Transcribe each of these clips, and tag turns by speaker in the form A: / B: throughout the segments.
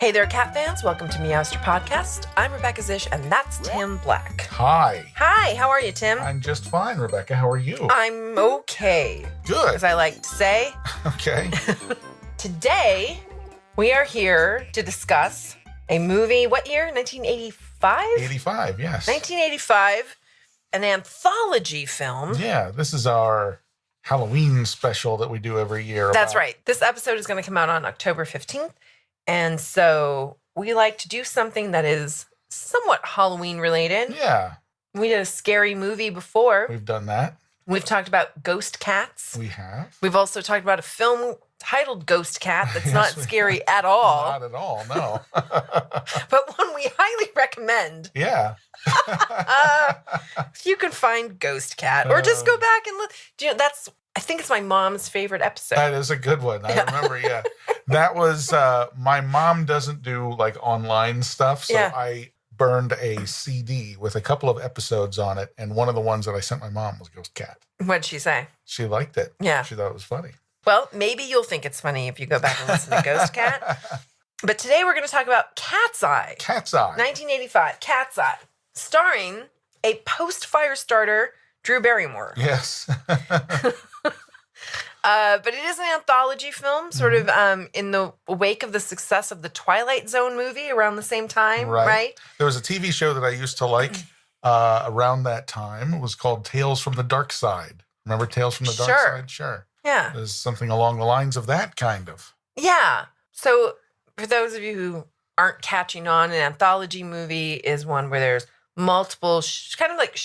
A: Hey there, cat fans. Welcome to Meowster Podcast. I'm Rebecca Zish, and that's Tim Black.
B: Hi.
A: Hi, how are you, Tim?
B: I'm just fine, Rebecca. How are you?
A: I'm okay.
B: Good.
A: As I like to say.
B: Okay.
A: Today, we are here to discuss a movie, what year? 1985?
B: 85, yes.
A: 1985, an anthology film.
B: Yeah, this is our Halloween special that we do every year.
A: That's right. This episode is going to come out on October 15th. And so we like to do something that is somewhat Halloween related.
B: Yeah.
A: We did a scary movie before.
B: We've done that.
A: We've talked about ghost cats.
B: We have.
A: We've also talked about a film titled Ghost Cat that's
B: Yes,
A: not scary at all.
B: Not at all, no.
A: But one we highly recommend.
B: Yeah.
A: If you can find Ghost Cat. Or just go back and look. I think it's my mom's favorite episode.
B: That is a good one. I remember, yeah. That was, my mom doesn't do like online stuff, so
A: Yeah.
B: I burned a CD with a couple of episodes on it, and one of the ones that I sent my mom was Ghost Cat.
A: What'd she say?
B: She liked it.
A: Yeah.
B: She thought it was funny.
A: Well, maybe you'll think it's funny if you go back and listen to Ghost Cat. But today we're going to talk about Cat's Eye.
B: Cat's Eye.
A: 1985, Cat's Eye. Starring a post-fire starter, Drew Barrymore.
B: Yes.
A: But it is an anthology film, sort of in the wake of the success of the Twilight Zone movie around the same time, right?
B: There was a TV show that I used to like around that time. It was called Tales from the Dark Side. Remember Tales from the Dark
A: Sure.
B: Side? Sure.
A: Yeah.
B: There's something along the lines of that, kind of.
A: Yeah. So for those of you who aren't catching on, an anthology movie is one where there's multiple, kind of like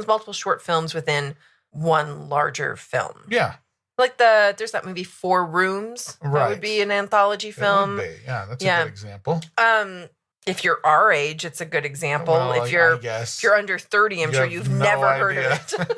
A: multiple short films within one larger film.
B: Yeah.
A: Like there's that movie 4 Rooms. That
B: Right.
A: would be an anthology
B: It
A: film.
B: would be. Yeah, that's a
A: Yeah.
B: good example.
A: If you're our age, it's a good example.
B: Well,
A: if you're
B: I guess.
A: if you're under 30, I'm
B: You
A: sure
B: have
A: you've
B: no
A: never heard
B: idea.
A: of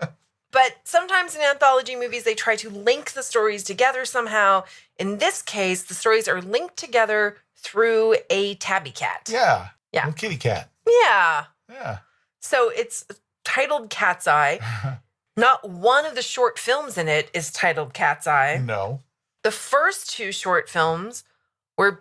A: it. But sometimes in anthology movies, they try to link the stories together somehow. In this case, the stories are linked together through a tabby cat.
B: Yeah.
A: Yeah.
B: Little kitty cat.
A: Yeah.
B: Yeah.
A: So it's titled Cat's Eye. Not one of the short films in it is titled Cat's Eye.
B: No.
A: The first 2 short films were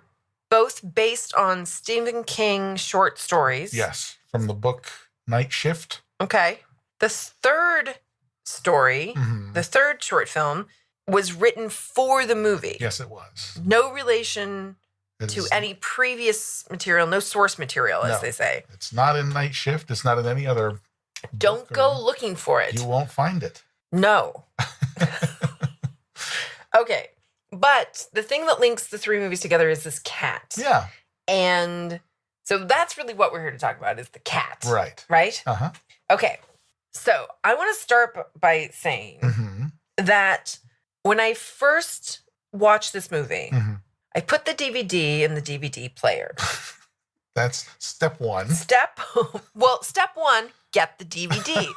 A: both based on Stephen King short stories.
B: Yes. From the book Night Shift.
A: Okay. The third story,
B: Mhm.
A: the third short film, was written for the movie.
B: Yes, it was.
A: No relation
B: It
A: to
B: is-
A: any previous material, no source material, as
B: No.
A: they say.
B: It's not in Night Shift. It's not in any other.
A: Don't
B: book
A: go
B: or-
A: looking for it.
B: You won't find it.
A: No. Okay. But the thing that links the 3 movies together is this cat.
B: Yeah.
A: And so that's really what we're here to talk about is the cat.
B: Right.
A: Right?
B: Uh-huh.
A: Okay. So I want to start by saying
B: Mm-hmm.
A: that when I first watched this movie,
B: Mm-hmm.
A: I put the DVD in the DVD player.
B: That's step 1.
A: Step 1, get the DVD,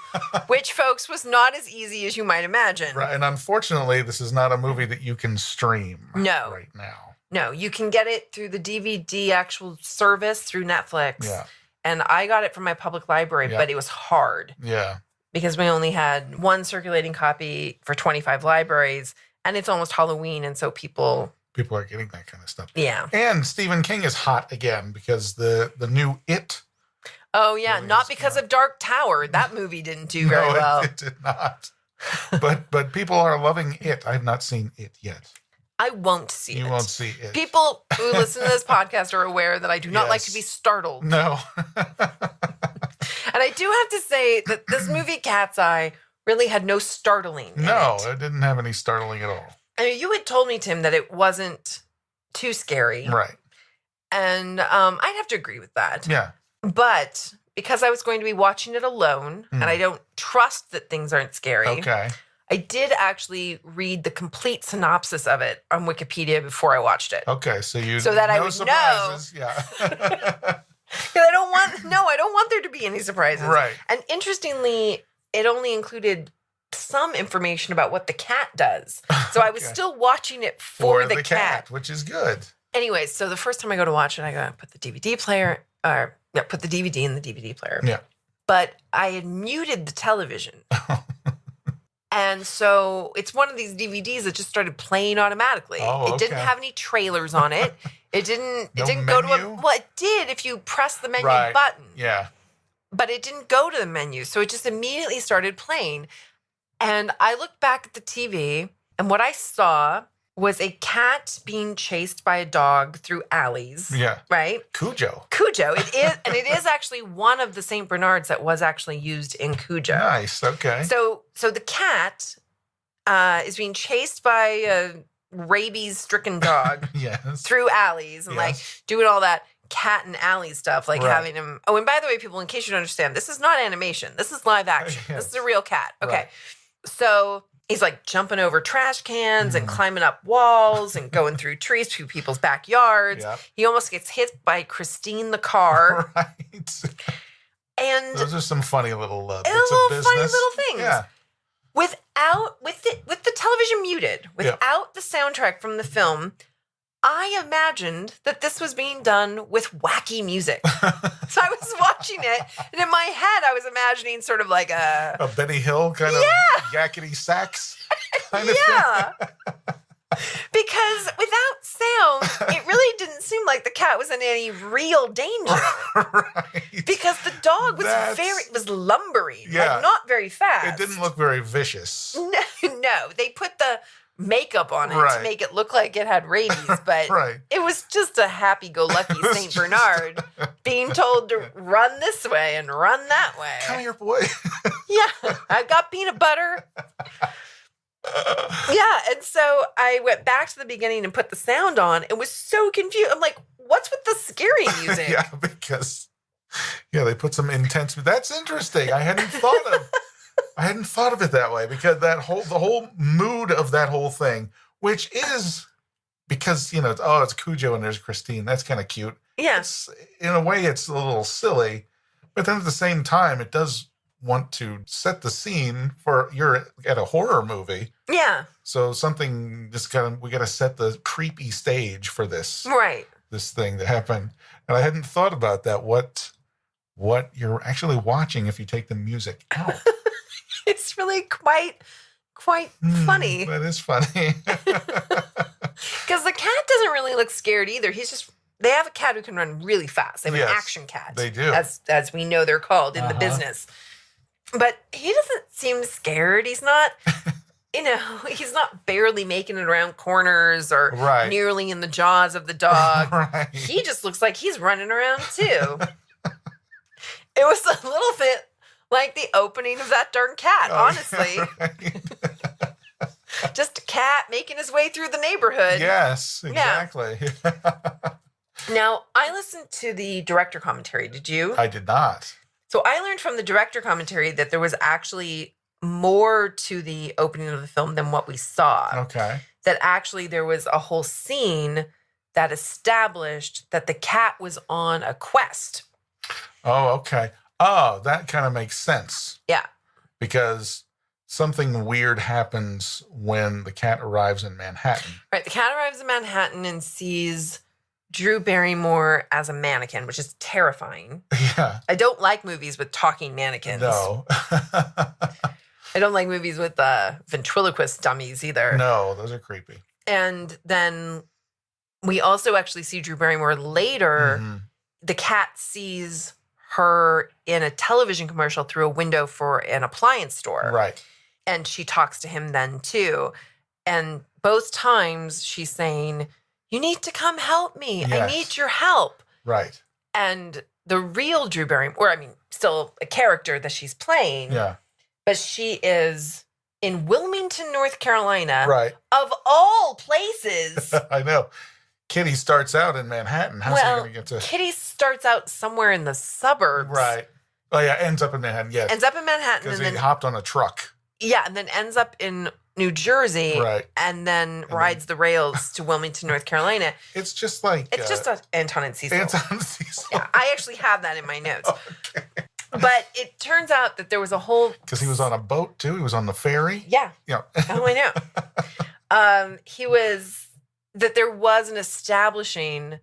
A: which, folks, was not as easy as you might imagine.
B: Right. And unfortunately, this is not a movie that you can stream
A: No.
B: right now.
A: No, you can get it through the DVD actual service through Netflix.
B: Yeah.
A: And I got it from my public library,
B: Yeah.
A: but it was hard
B: Yeah.
A: because we only had one circulating copy for 25 libraries, and it's almost Halloween, and so people,
B: People are getting that kind of stuff.
A: yeah.
B: And Stephen King is hot again because the new It.
A: Oh, yeah,
B: Really
A: not
B: is
A: because
B: fun.
A: of Dark Tower. That movie didn't do very well.
B: It did not. But people are loving It. I've not seen It yet.
A: I won't see it.
B: You won't see It.
A: People who listen to this podcast are aware that I do not like to
B: Yes.
A: be startled.
B: No.
A: And I do have to say that this movie, Cat's Eye, really had no startling in
B: No,
A: it.
B: it didn't have any startling at all.
A: I mean, you had told me, Tim, that it wasn't too scary.
B: Right.
A: And I'd have to agree with that.
B: Yeah.
A: But because I was going to be watching it alone, and I don't trust that things aren't scary,
B: Okay.
A: I did actually read the complete synopsis of it on Wikipedia before I watched it.
B: Okay. So
A: that I
B: no
A: would
B: surprises. Yeah.
A: Because I don't want there to be any surprises.
B: Right.
A: And interestingly, it only included some information about what the cat does. So I was
B: Okay.
A: still watching it for the cat.
B: which is good.
A: Anyways, so the first time I go to watch it, I go put the DVD player, put the DVD in the DVD player.
B: Yeah.
A: But I had muted the television. And so it's one of these DVDs that just started playing automatically.
B: Oh,
A: It didn't
B: okay.
A: have any trailers on it. It didn't
B: No
A: go to
B: menu?
A: well, it did if you press the menu
B: Right.
A: button.
B: Yeah.
A: But it didn't go to the menu. So it just immediately started playing. And I looked back at the TV, and what I saw was a cat being chased by a dog through alleys.
B: Yeah.
A: Right?
B: Cujo.
A: Cujo. It is, and it is actually one of the St. Bernards that was actually used in Cujo.
B: Nice. Okay.
A: So the cat is being chased by a rabies-stricken dog
B: Yes.
A: through alleys and like doing all that cat and alley stuff, like
B: Right.
A: having him. Oh, and by the way, people, in case you don't understand, this is not animation. This is live action.
B: Yes.
A: This is a real cat. Okay.
B: Right.
A: So he's like jumping over trash cans and climbing up walls and going through trees through people's backyards.
B: Yep.
A: He almost gets hit by Christine the car.
B: Right.
A: And
B: Those are some funny little bits of
A: little
B: business.
A: funny little things.
B: Yeah.
A: with the television muted, without the soundtrack from the film, I imagined that this was being done with wacky music. So I was watching it, and in my head, I was imagining sort of like
B: A Benny Hill kind of yakety sax kind of
A: yeah. Because without sound, it really didn't seem like the cat was in any real danger.
B: thing. Right.
A: Because the dog was was lumbering, like not very fast.
B: It didn't look very vicious.
A: No, they put the makeup on it to
B: Right.
A: make it look like it had rabies, but
B: Right.
A: it was just a happy-go-lucky St. Bernard being told to run this way and run that way.
B: Come here, boy.
A: Yeah, I've got peanut butter. Yeah, and so I went back to the beginning and put the sound on and was so confused. I'm like, what's with the scary music?
B: Yeah, because they put some intense. That's interesting. I hadn't thought of it that way, because the whole mood of that whole thing, which is because it's Cujo and there's Christine. That's kind of cute.
A: Yeah.
B: It's, in a way, it's a little silly, but then at the same time, it does want to set the scene for you're at a horror movie.
A: Yeah.
B: So something we got to set the creepy stage for this.
A: Right.
B: This thing to happen. And I hadn't thought about that. What you're actually watching if you take the music out.
A: It's really quite funny.
B: That is funny.
A: Because the cat doesn't really look scared either. They have a cat who can run really fast. They have an action cat.
B: They do.
A: As we know they're called in the business. But he doesn't seem scared. He's not, he's not barely making it around corners or nearly in the jaws of the dog.
B: Right.
A: He just looks like he's running around too. It was a little bit like the opening of that darn cat, honestly.
B: Right.
A: Just a cat making his way through the neighborhood.
B: Yes, exactly.
A: Yeah. Now, I listened to the director commentary. Did you?
B: I did not.
A: So I learned from the director commentary that there was actually more to the opening of the film than what we saw.
B: Okay.
A: That actually there was a whole scene that established that the cat was on a quest.
B: Oh, okay. Oh, that kind of makes sense.
A: Yeah.
B: Because something weird happens when the cat arrives in Manhattan.
A: Right. The cat arrives in Manhattan and sees Drew Barrymore as a mannequin, which is terrifying.
B: Yeah.
A: I don't like movies with talking mannequins.
B: No.
A: I don't like movies with ventriloquist dummies either.
B: No, those are creepy.
A: And then we also actually see Drew Barrymore later.
B: Mm-hmm.
A: The cat sees her in a television commercial through a window for an appliance store.
B: Right.
A: And she talks to him then too. And both times she's saying, "You need to come help me.
B: Yes.
A: I need your help."
B: Right.
A: And the real Drew Barrymore, still a character that she's playing.
B: Yeah.
A: But she is in Wilmington, North Carolina.
B: Right.
A: Of all places.
B: I know. Kitty starts out in Manhattan. How's he going to get to...
A: Kitty starts out somewhere in the suburbs.
B: Right. Oh, yeah. Ends up in Manhattan. Yes.
A: Ends up in Manhattan.
B: Because
A: and
B: he
A: then
B: hopped on a truck.
A: Yeah. And then ends up in New Jersey.
B: Right.
A: And then rides the rails to Wilmington, North Carolina.
B: It's just like...
A: It's just Anton and Cecil.
B: Anton Cecil.
A: Yeah. I actually have that in my notes.
B: Okay.
A: But it turns out that there was a whole...
B: Because he was on a boat, too. He was on the ferry.
A: Yeah.
B: Yeah.
A: Oh, I know. That there was an establishing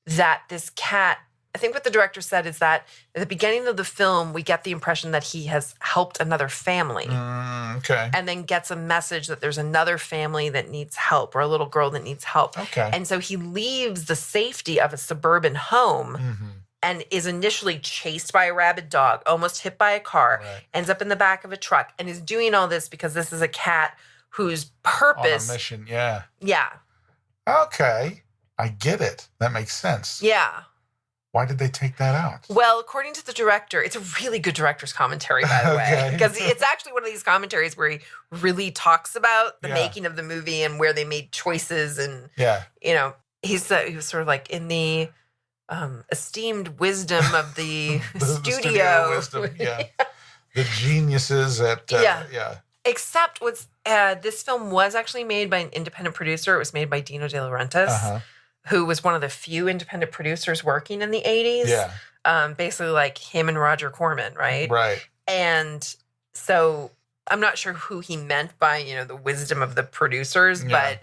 A: that this cat I think what the director said is that at the beginning of the film, we get the impression that he has helped another family.
B: Okay.
A: And then gets a message that there's another family that needs help or a little girl that needs help.
B: Okay.
A: And so he leaves the safety of a suburban home
B: Mm-hmm.
A: and is initially chased by a rabid dog, almost hit by a car,
B: Right.
A: ends up in the back of a truck, and is doing all this because this is a cat whose purpose...
B: On a mission, yeah.
A: Yeah.
B: Okay. I get it. That makes sense.
A: Yeah.
B: Why did they take that out?
A: Well, according to the director, it's a really good director's commentary, by the way,
B: Okay.
A: because it's actually one of these commentaries where he really talks about the
B: Yeah.
A: making of the movie and where they made choices. And,
B: Yeah.
A: you know, he was sort of like in the esteemed wisdom of the,
B: The
A: studio.
B: wisdom, yeah. The geniuses at, yeah.
A: Except this film was actually made by an independent producer. It was made by Dino De Laurentiis.
B: Uh-huh.
A: Who was one of the few independent producers working in the 80s.
B: Yeah.
A: Basically like him and Roger Corman, right?
B: Right.
A: And so I'm not sure who he meant by, the wisdom of the producers,
B: Yeah.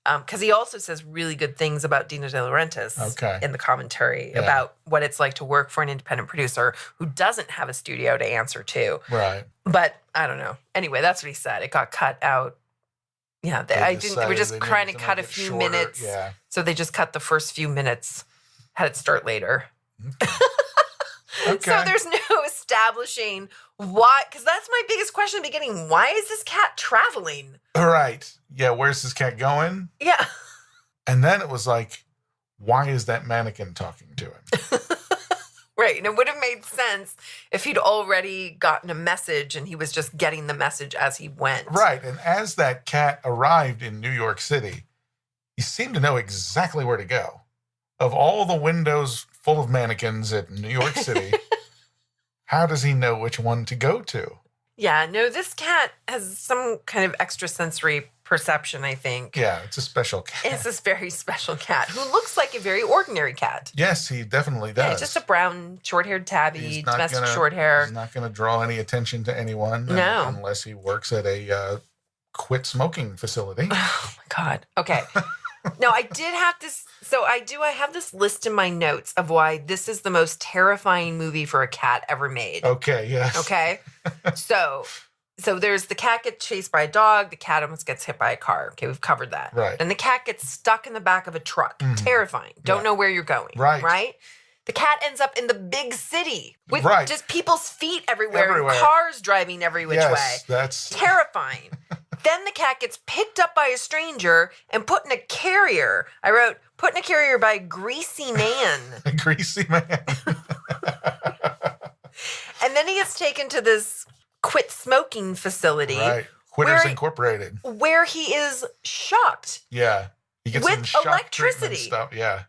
A: but because he also says really good things about Dino De Laurentiis in the commentary about what it's like to work for an independent producer who doesn't have a studio to answer to.
B: Right.
A: But I don't know. Anyway, that's what he said. It got cut out. Yeah, they were just trying to cut a few minutes.
B: Yeah.
A: So they just cut the first few minutes, had it start later.
B: Okay.
A: So there's no establishing why, because that's my biggest question in the beginning. Why is this cat traveling?
B: All right. Yeah, where's this cat going?
A: Yeah.
B: And then it was like, why is that mannequin talking to him?
A: Right. And it would have made sense if he'd already gotten a message and he was just getting the message as he went.
B: Right. And as that cat arrived in New York City, he seemed to know exactly where to go. Of all the windows full of mannequins at New York City, how does he know which one to go to?
A: Yeah. No, this cat has some kind of extrasensory perception, I think.
B: Yeah, it's a special cat.
A: It's this very special cat who looks like a very ordinary cat.
B: Yes, he definitely does.
A: Yeah, just a brown, short-haired tabby,
B: He's not
A: domestic
B: gonna-
A: short hair.
B: He's not going to draw any attention to anyone.
A: No.
B: Unless he works at a quit smoking facility.
A: Oh my God. Okay. No, I did have this. So I have this list in my notes of why this is the most terrifying movie for a cat ever made.
B: Okay, yes.
A: Okay. So there's the cat gets chased by a dog. The cat almost gets hit by a car. Okay, we've covered that.
B: Right.
A: And the cat gets stuck in the back of a truck.
B: Mhm.
A: Terrifying. Don't
B: Yeah.
A: know where you're going.
B: Right.
A: Right? The cat ends up in the big city with
B: Right.
A: just people's feet everywhere.
B: Everywhere.
A: And cars driving every which way.
B: Yes, that's...
A: Terrifying. Then the cat gets picked up by a stranger and put in a carrier. I wrote, put in a carrier by a greasy man.
B: A greasy man.
A: And then he gets taken to this quit smoking facility
B: Right. Quitters
A: Where-
B: Incorporated.
A: where he is shocked.
B: Yeah. He gets
A: With
B: some shock
A: electricity.
B: treatment stuff. Yeah.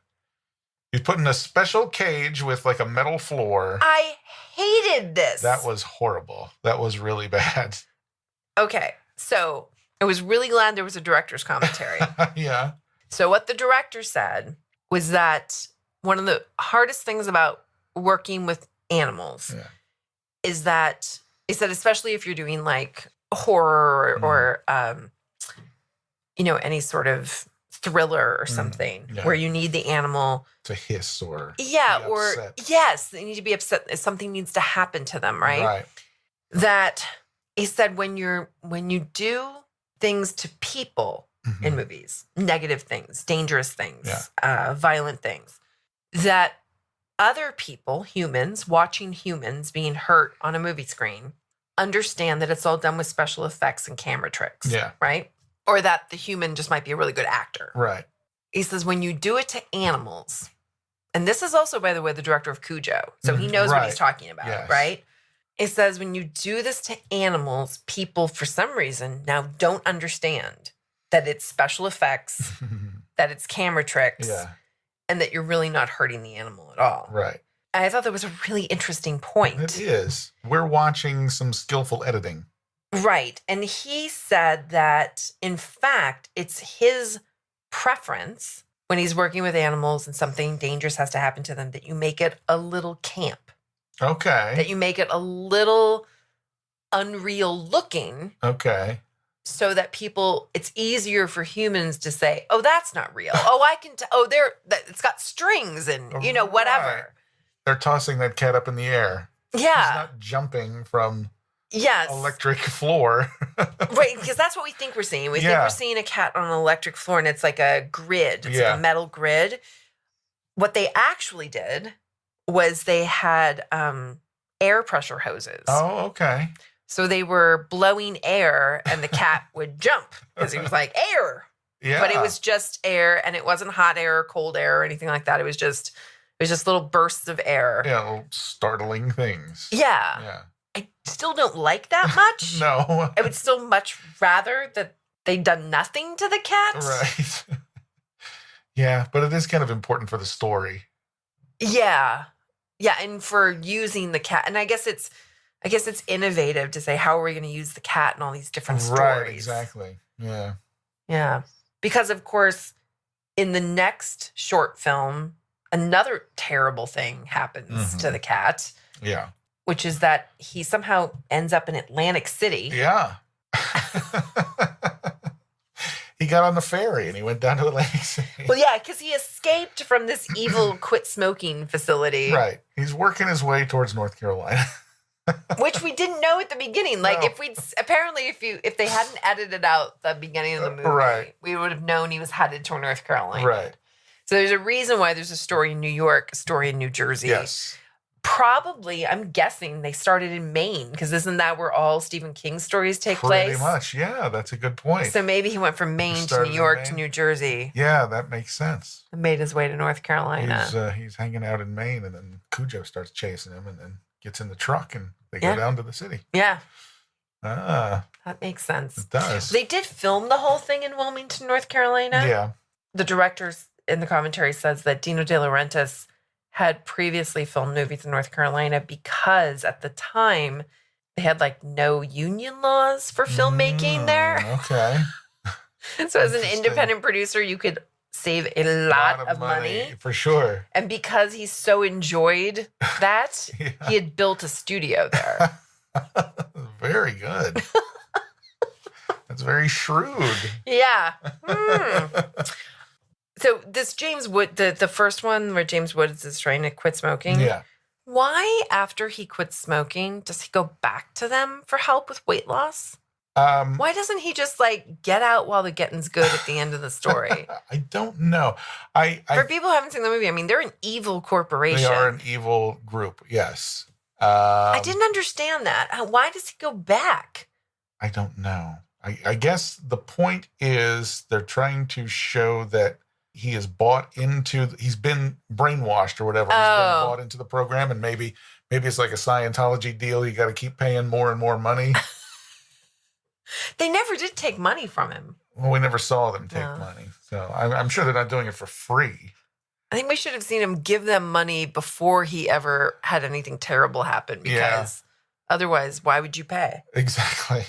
B: He's put in a special cage with like a metal floor.
A: I hated this.
B: That was horrible. That was really bad.
A: Okay. So I was really glad there was a director's commentary.
B: Yeah.
A: So what the director said was that one of the hardest things about working with animals
B: Yeah.
A: is that he said, especially if you're doing like horror or any sort of thriller or something
B: Yeah.
A: where you need the animal
B: To hiss or
A: or
B: be upset.
A: yes, they need to be upset if something needs to happen to them, right?
B: Right.
A: That he said when you do things to people
B: Mhm.
A: in movies, negative things, dangerous things,
B: Yeah.
A: violent things, that other people, humans, watching humans being hurt on a movie screen, understand that it's all done with special effects and camera tricks.
B: Yeah.
A: Right? Or that the human just might be a really good actor.
B: Right.
A: He says when you do it to animals, and this is also, by the way, the director of Cujo, so he knows what he's
B: Right.
A: talking about,
B: Yes.
A: right? It says when you do this to animals, people, for some reason, now don't understand that it's special effects, that it's camera tricks,
B: Yeah.
A: and that you're really not hurting the animal at all.
B: Right.
A: And I thought that was a really interesting point.
B: It is. We're watching some skillful editing.
A: Right. And he said that, in fact, it's his preference when he's working with animals and something dangerous has to happen to them that you make it a little camp,
B: Okay.
A: that you make it a little unreal looking
B: Okay.
A: so that it's easier for humans to say, oh, that's not real. Oh, I can, it's got strings and, whatever.
B: Right. They're tossing that cat up in the air.
A: Yeah.
B: He's not jumping from
A: yes.
B: electric floor.
A: Right, because that's what we think we're seeing. We think we're seeing a cat on an electric floor, and it's like a grid. It's like a metal grid. What they actually did was they had air pressure hoses.
B: Oh, okay.
A: So they were blowing air, and the cat would jump because he was like, air.
B: Yeah.
A: But it was just air, and it wasn't hot air or cold air or anything like that. It was just little bursts of air.
B: Yeah, little startling things.
A: Yeah.
B: Yeah.
A: I still don't like that much.
B: No.
A: I would still much rather that they'd done nothing to the cat.
B: Right. Yeah, but it is kind of important for the story.
A: Yeah. Yeah, and for using the cat. And I guess it's innovative to say, how are we going to use the cat in all these different stories?
B: Right, exactly. Yeah.
A: Yeah. Because, of course, in the next short film, another terrible thing happens to the cat.
B: Yeah.
A: Which is that he somehow ends up in Atlantic City.
B: Yeah. He got on the ferry and he went down to Atlantic City.
A: Well, yeah, because he escaped from this evil quit smoking facility.
B: Right. He's working his way towards North Carolina.
A: Which we didn't know at the beginning. Like,
B: No.
A: if they hadn't edited out the beginning of the movie,
B: Right.
A: we would have known he was headed toward North Carolina.
B: Right.
A: So there's a reason why there's a story in New York, a story in New Jersey.
B: Yes.
A: Probably, I'm guessing they started in Maine, because isn't that where all Stephen King stories take place?
B: Pretty much. Yeah, that's a good point.
A: So maybe he went from Maine to
B: started
A: New
B: in
A: York
B: Maine.
A: to New Jersey
B: Yeah, that makes sense.
A: and made his way to North Carolina.
B: He's hanging out in Maine, and then Cujo starts chasing him, and then gets in the truck, and they
A: Yeah.
B: go down to the city.
A: Yeah,
B: Ah,
A: that makes sense.
B: it does.
A: They did film the whole thing in Wilmington, North Carolina.
B: Yeah.
A: The director in the commentary says that Dino De Laurentiis had previously filmed movies in North Carolina because at the time they had like no union laws for filmmaking there.
B: Okay.
A: So as an
B: Interesting.
A: independent producer, you could save a lot of money.
B: for sure.
A: And because he so enjoyed that,
B: Yeah.
A: he had built a studio there.
B: Very good. That's very shrewd.
A: Yeah. So this James Wood, the first one where James Woods is trying to quit smoking.
B: Yeah.
A: Why, after he quits smoking, does he go back to them for help with weight loss? Why doesn't he just like get out while the getting's good at the end of the story?
B: I don't know.
A: For people who haven't seen the movie, I mean, they're an evil corporation.
B: They are an evil group. Yes.
A: I didn't understand that. Why does he go back?
B: I don't know. I guess the point is they're trying to show that he is he's been brainwashed or whatever. He's been bought into the program, and maybe it's like a Scientology deal. You got to keep paying more and more money.
A: They never did take money from him.
B: Well, we never saw them take
A: No.
B: money. So I'm sure they're not doing it for free.
A: I think we should have seen him give them money before he ever had anything terrible happen, because otherwise, why would you pay?
B: Exactly.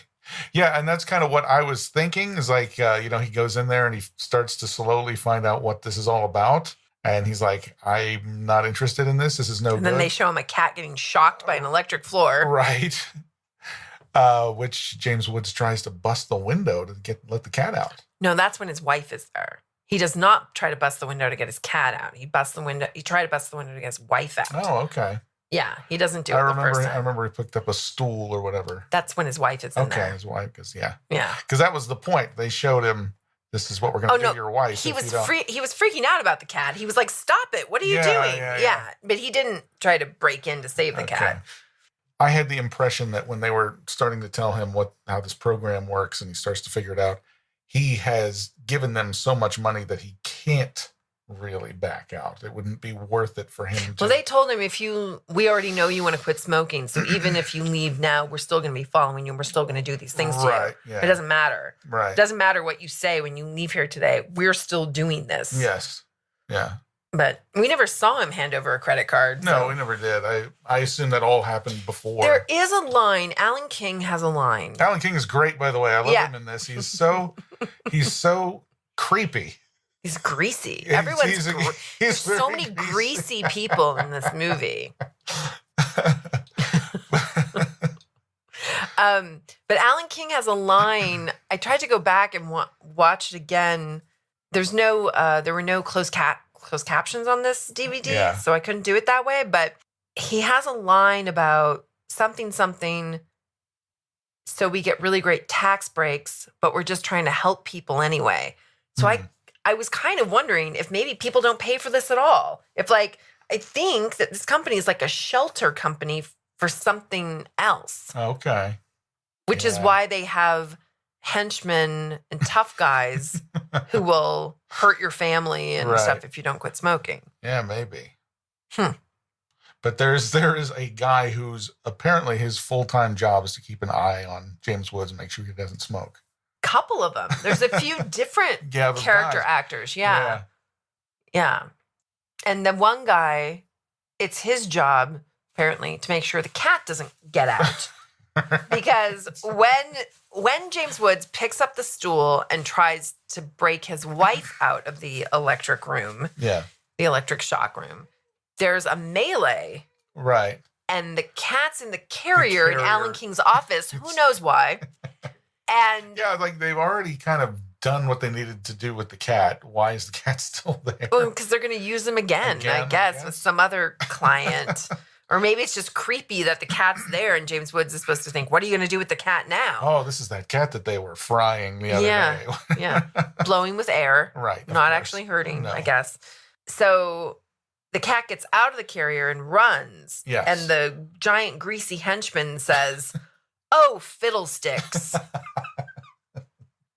B: Yeah, and that's kind of what I was thinking is like, he goes in there and he starts to slowly find out what this is all about. And he's like, I'm not interested in this. This is no good.
A: And then they show him a cat getting shocked by an electric floor.
B: Right. Which James Woods tries to bust the window to let the cat out.
A: No, that's when his wife is there. He does not try to bust the window to get his cat out. He tried to bust the window to get his wife out.
B: Oh, okay.
A: Yeah, he doesn't do it the first time.
B: I remember he picked up a stool or whatever.
A: That's when his wife is in there.
B: Okay, his wife, because
A: Yeah.
B: that was the point. They showed him, this is what we're going to do to your wife.
A: He was freaking out about the cat. He was like, "Stop it! What are you doing?"
B: Yeah.
A: But he didn't try to break in to save the cat.
B: I had the impression that when they were starting to tell him how this program works, and he starts to figure it out, he has given them so much money that he can't really back out. It wouldn't be worth it for him to.
A: Well, they told him, we already know you want to quit smoking, so even if you leave now, we're still going to be following you, and we're still going to do these things to you.
B: Right, yeah.
A: It doesn't matter.
B: Right.
A: It doesn't matter what you say when you leave here today. We're still doing this.
B: Yes. Yeah.
A: But we never saw him hand over a credit card.
B: No,
A: so.
B: we never did. I assume that all happened before.
A: There is a line. Alan King has a line.
B: Alan King is great, by the way. I love him in this. He's so creepy.
A: He's greasy.
B: There's
A: so many greasy people in this movie. But Alan King has a line. I tried to go back and watch it again. There were no closed captions on this DVD, so I couldn't do it that way. But he has a line about something, so we get really great tax breaks, but we're just trying to help people anyway. So I was kind of wondering if maybe people don't pay for this at all. If I think that this company is like a shelter company for something else.
B: Okay.
A: Which is why they have henchmen and tough guys who will hurt your family and stuff if you don't quit smoking.
B: Yeah, maybe. But there is a guy who's apparently his full-time job is to keep an eye on James Woods and make sure he doesn't smoke.
A: Couple of them. There's a few different character actors. Yeah. And the one guy, it's his job, apparently, to make sure the cat doesn't get out. Because when James Woods picks up the stool and tries to break his wife out of the electric room, the electric shock room, there's a melee.
B: Right.
A: And the cat's in the carrier in Alan King's office. Who knows why? And
B: they've already kind of done what they needed to do with the cat. Why is the cat still there?
A: Well, because they're going to use him again, I guess, with some other client. Or maybe it's just creepy that the cat's there and James Woods is supposed to think, what are you going to do with the cat now?
B: Oh, this is that cat that they were frying the other day.
A: Blowing with air.
B: Right.
A: Not actually hurting, I guess. So the cat gets out of the carrier and runs.
B: Yes.
A: And the giant greasy henchman says, "Oh, fiddlesticks."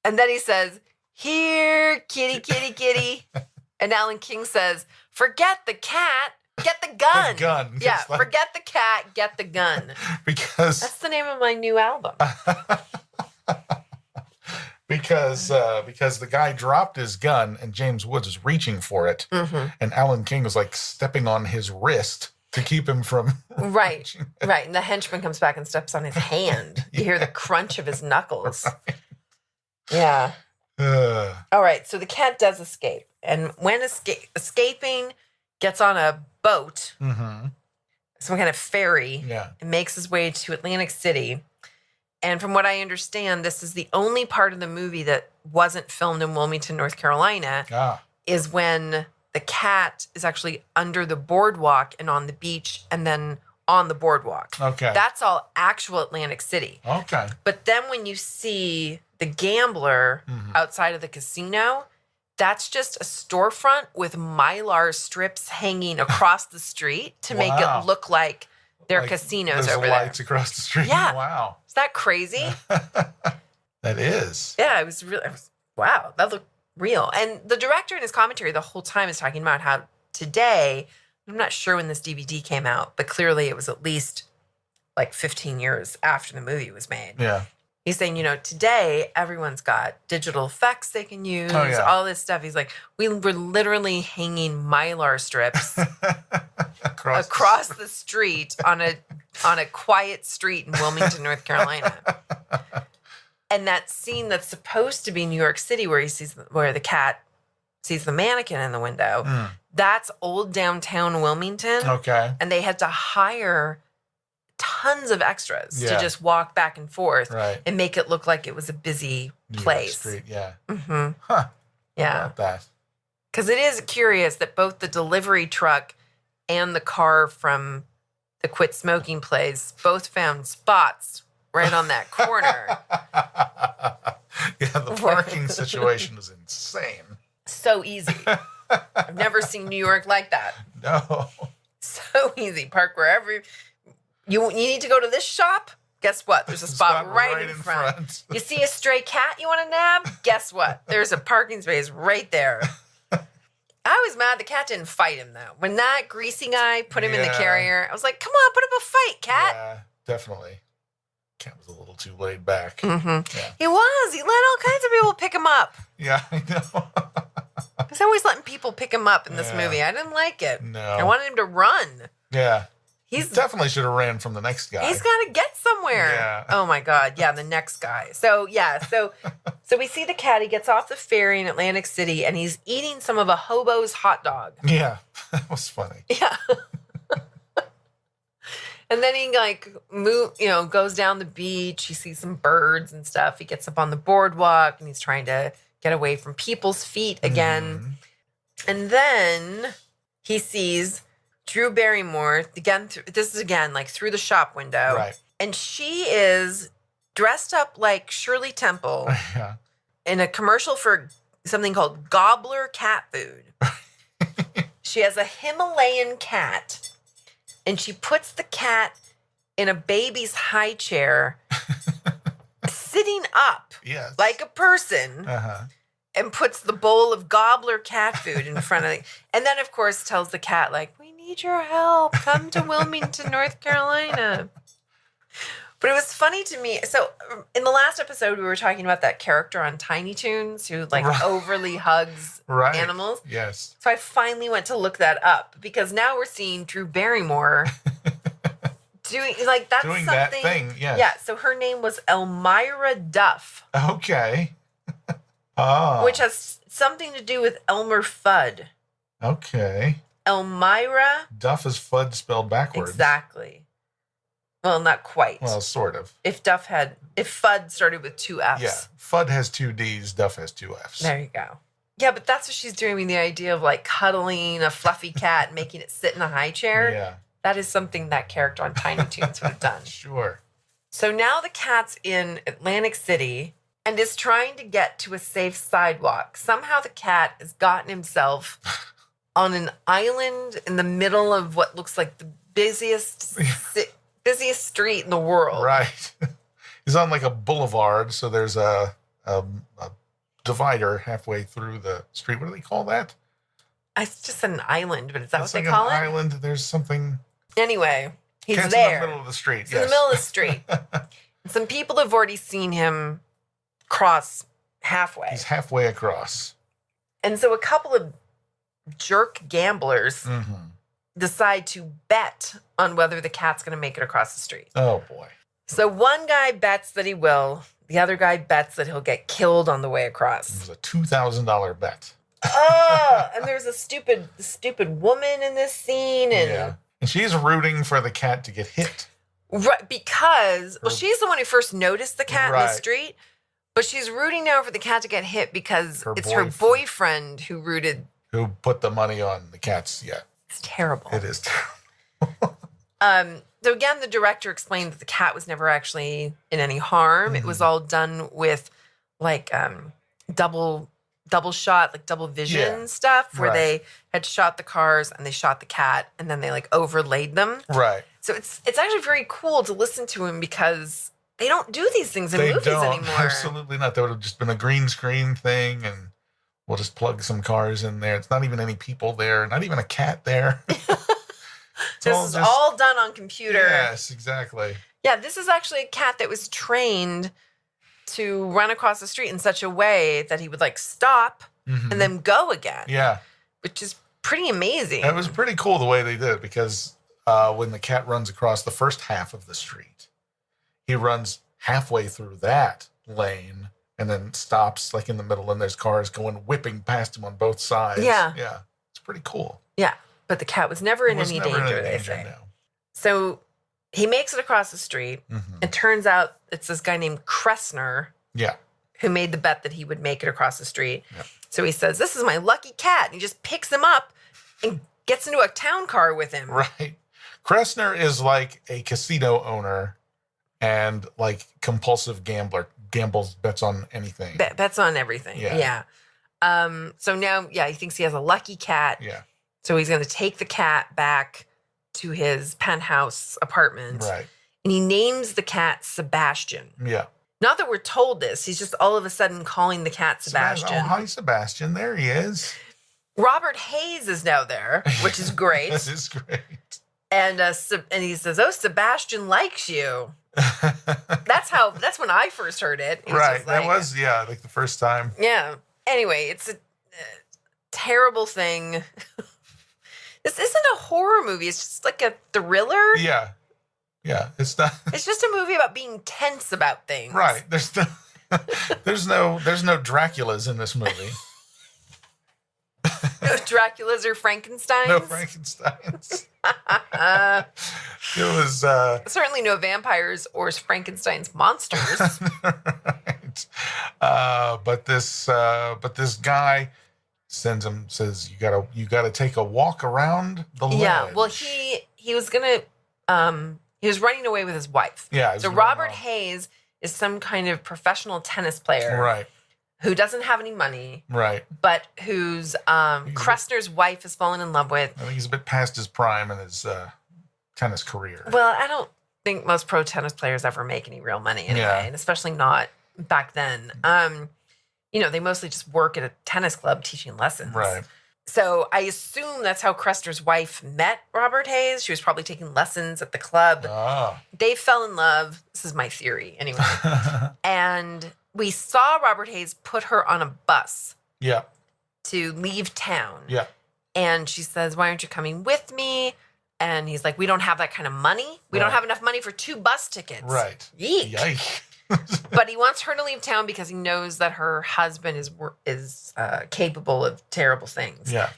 A: And then he says, "Here, kitty, kitty, kitty." And Alan King says, "Forget the cat. Get the gun."
B: The gun.
A: Yeah, forget the cat, get the gun.
B: Because
A: that's the name of my new album.
B: because the guy dropped his gun and James Woods was reaching for it, and Alan King was like stepping on his wrist to keep him from
A: right. And the henchman comes back and steps on his hand. You hear the crunch of his knuckles. Right. Yeah. All right, so the cat does escape, and when escaping, gets on a boat, some kind of ferry, and makes his way to Atlantic City. And from what I understand, this is the only part of the movie that wasn't filmed in Wilmington, North Carolina, is when the cat is actually under the boardwalk and on the beach and then on the boardwalk.
B: Okay.
A: That's all actual Atlantic City.
B: Okay.
A: But then when you see the gambler outside of the casino, that's just a storefront with Mylar strips hanging across the street to make it look like there are casinos over there.
B: There's lights across the street.
A: Yeah.
B: Wow.
A: Is that crazy?
B: That is.
A: Yeah, it was really, wow, that looked real. And the director in his commentary the whole time is talking about how today, I'm not sure when this DVD came out, but clearly it was at least like 15 years after the movie was made.
B: Yeah.
A: He's saying, today everyone's got digital effects they can use, all this stuff. He's like, we were literally hanging Mylar strips across the street on a quiet street in Wilmington, North Carolina. And that scene that's supposed to be New York City, where the cat sees the mannequin in the window, that's old downtown Wilmington.
B: Okay.
A: And they had to hire tons of extras to just walk back and forth and make it look like it was a busy place.
B: New York Street, yeah.
A: Mm-hmm. Yeah.
B: How about that?
A: Because it is curious that both the delivery truck and the car from the quit smoking place both found spots right on that corner.
B: Yeah, the parking situation is insane.
A: So easy. I've never seen New York like that.
B: No.
A: So easy. Park wherever you need to go to this shop. Guess what? There's a spot right in front. You see a stray cat you want to nab? Guess what? There's a parking space right there. I was mad the cat didn't fight him, though. When that greasy guy put him in the carrier, I was like, come on, put up a fight, cat.
B: Yeah, definitely. Cat was a little too laid back.
A: Mm-hmm.
B: Yeah.
A: He was. He let all kinds of people pick him up.
B: Yeah, I know.
A: He's always letting people pick him up in this movie. I didn't like it.
B: No.
A: I wanted him to run.
B: Yeah. He definitely should have ran from the next guy.
A: He's got to get somewhere.
B: Yeah.
A: Oh my God. Yeah, the next guy. So we see the cat. He gets off the ferry in Atlantic City and he's eating some of a hobo's hot dog.
B: Yeah, that was funny.
A: Yeah. And then he goes down the beach. He sees some birds and stuff. He gets up on the boardwalk and he's trying to get away from people's feet again. And then he sees Drew Barrymore, again, this is again like through the shop window.
B: Right.
A: And she is dressed up like Shirley Temple
B: Yeah.
A: in a commercial for something called Gobbler cat food. She has a Himalayan cat, and she puts the cat in a baby's high chair, sitting up
B: Yes.
A: like a person, and puts the bowl of Gobbler cat food in front of it. And then, of course, tells the cat, like, we need your help. Come to Wilmington, North Carolina. But it was funny to me. So in the last episode, we were talking about that character on Tiny Toons who like overly hugs animals.
B: Yes.
A: So I finally went to look that up because now we're seeing Drew Barrymore doing like that's
B: doing
A: something.
B: That thing. Yes.
A: Yeah. So her name was Elmira Duff.
B: Okay. Oh.
A: Which has something to do with Elmer Fudd.
B: Okay.
A: Elmira.
B: Duff is Fudd spelled backwards.
A: Exactly. Well, not quite.
B: Well, sort of.
A: If Fudd started with 2 F's.
B: Yeah. Fudd has 2 D's, Duff has 2 F's.
A: There you go. Yeah, but that's what she's doing with the idea of like cuddling a fluffy cat and making it sit in a high chair.
B: Yeah.
A: That is something that character on Tiny Toons would have done.
B: Sure.
A: So now the cat's in Atlantic City and is trying to get to a safe sidewalk. Somehow the cat has gotten himself on an island in the middle of what looks like the busiest street in the world.
B: Right. He's on like a boulevard, so there's a divider halfway through the street. What do they call that?
A: It's just an island, but is that
B: It's
A: what
B: like
A: they call
B: an
A: it?
B: Island. There's something.
A: Anyway, he's
B: Cat's
A: there.
B: in the middle of the street.
A: He's in the middle of the street. Some people have already seen him cross halfway.
B: He's halfway across.
A: And so a couple of jerk gamblers decide to bet on whether the cat's going to make it across the street.
B: Oh, boy.
A: So one guy bets that he will. The other guy bets that he'll get killed on the way across.
B: It was a $2,000 bet.
A: Oh, and there's a stupid woman in this scene. And
B: And she's rooting for the cat to get hit.
A: Right, because, well, she's the one who first noticed the cat in the street, but she's rooting now for the cat to get hit because it's her boyfriend who
B: put the money on the cat's,
A: It's terrible.
B: It is terrible.
A: So again, the director explained that the cat was never actually in any harm. It was all done with like double shot, like double vision stuff where they had shot the cars and they shot the cat and then they like overlaid them.
B: Right.
A: So it's actually very cool to listen to him because they don't do these things in movies anymore.
B: Absolutely not. That would have just been a green screen thing and we'll just plug some cars in there. It's not even any people there, not even a cat there.
A: This is all done on computer.
B: Yes, exactly.
A: Yeah, this is actually a cat that was trained to run across the street in such a way that he would like stop and then go again.
B: Yeah.
A: Which is pretty amazing.
B: It was pretty cool the way they did it because when the cat runs across the first half of the street, he runs halfway through that lane and then stops like in the middle and there's cars going whipping past him on both sides.
A: Yeah.
B: Yeah. It's pretty cool.
A: Yeah. But the cat was never in any danger, they say.
B: No.
A: So he makes it across the street. It turns out it's this guy named Kressner who made the bet that he would make it across the street.
B: Yep.
A: So he says, this is my lucky cat. And he just picks him up and gets into a town car with him.
B: Right. Kressner is like a casino owner and like compulsive gambler. Gambles, bets on anything.
A: Bets on everything. Yeah. So now, he thinks he has a lucky cat.
B: Yeah.
A: So he's going to take the cat back to his penthouse apartment.
B: Right.
A: And he names the cat Sebastian.
B: Yeah.
A: Not that we're told this. He's just all of a sudden calling the cat Sebastian.
B: Oh, hi, Sebastian. There he is.
A: Robert Hayes is now there, which is great.
B: This is great.
A: And he says, "Oh, Sebastian likes you." That's when I first heard it.
B: Right. That was, like the first time.
A: Yeah. Anyway, it's a terrible thing. This isn't a horror movie. It's just like a thriller.
B: Yeah. Yeah. It's not.
A: It's just a movie about being tense about things.
B: Right. There's no Draculas in this movie.
A: No Draculas or Frankensteins.
B: No Frankensteins. It was
A: certainly no vampires or Frankenstein's monsters.
B: Right. But this guy sends him, says, you gotta take a walk around the ledge.
A: Yeah, well, he was he was running away with his wife.
B: Yeah.
A: So Robert Hayes is some kind of professional tennis player.
B: Right.
A: Who doesn't have any money.
B: Right.
A: But whose Kressner's wife has fallen in love with.
B: I think he's a bit past his prime in his tennis career.
A: Well, I don't think most pro tennis players ever make any real money anyway, and especially not back then. They mostly just work at a tennis club teaching lessons.
B: Right.
A: So I assume that's how Kressner's wife met Robert Hayes. She was probably taking lessons at the club. They fell in love. This is my theory anyway. And we saw Robert Hayes put her on a bus.
B: Yeah.
A: To leave town.
B: Yeah.
A: And she says, "Why aren't you coming with me?" And he's like, "We don't have that kind of money. We don't have enough money for 2 bus tickets."
B: Right.
A: Yeek.
B: Yikes.
A: But he wants her to leave town because he knows that her husband is capable of terrible things.
B: Yeah.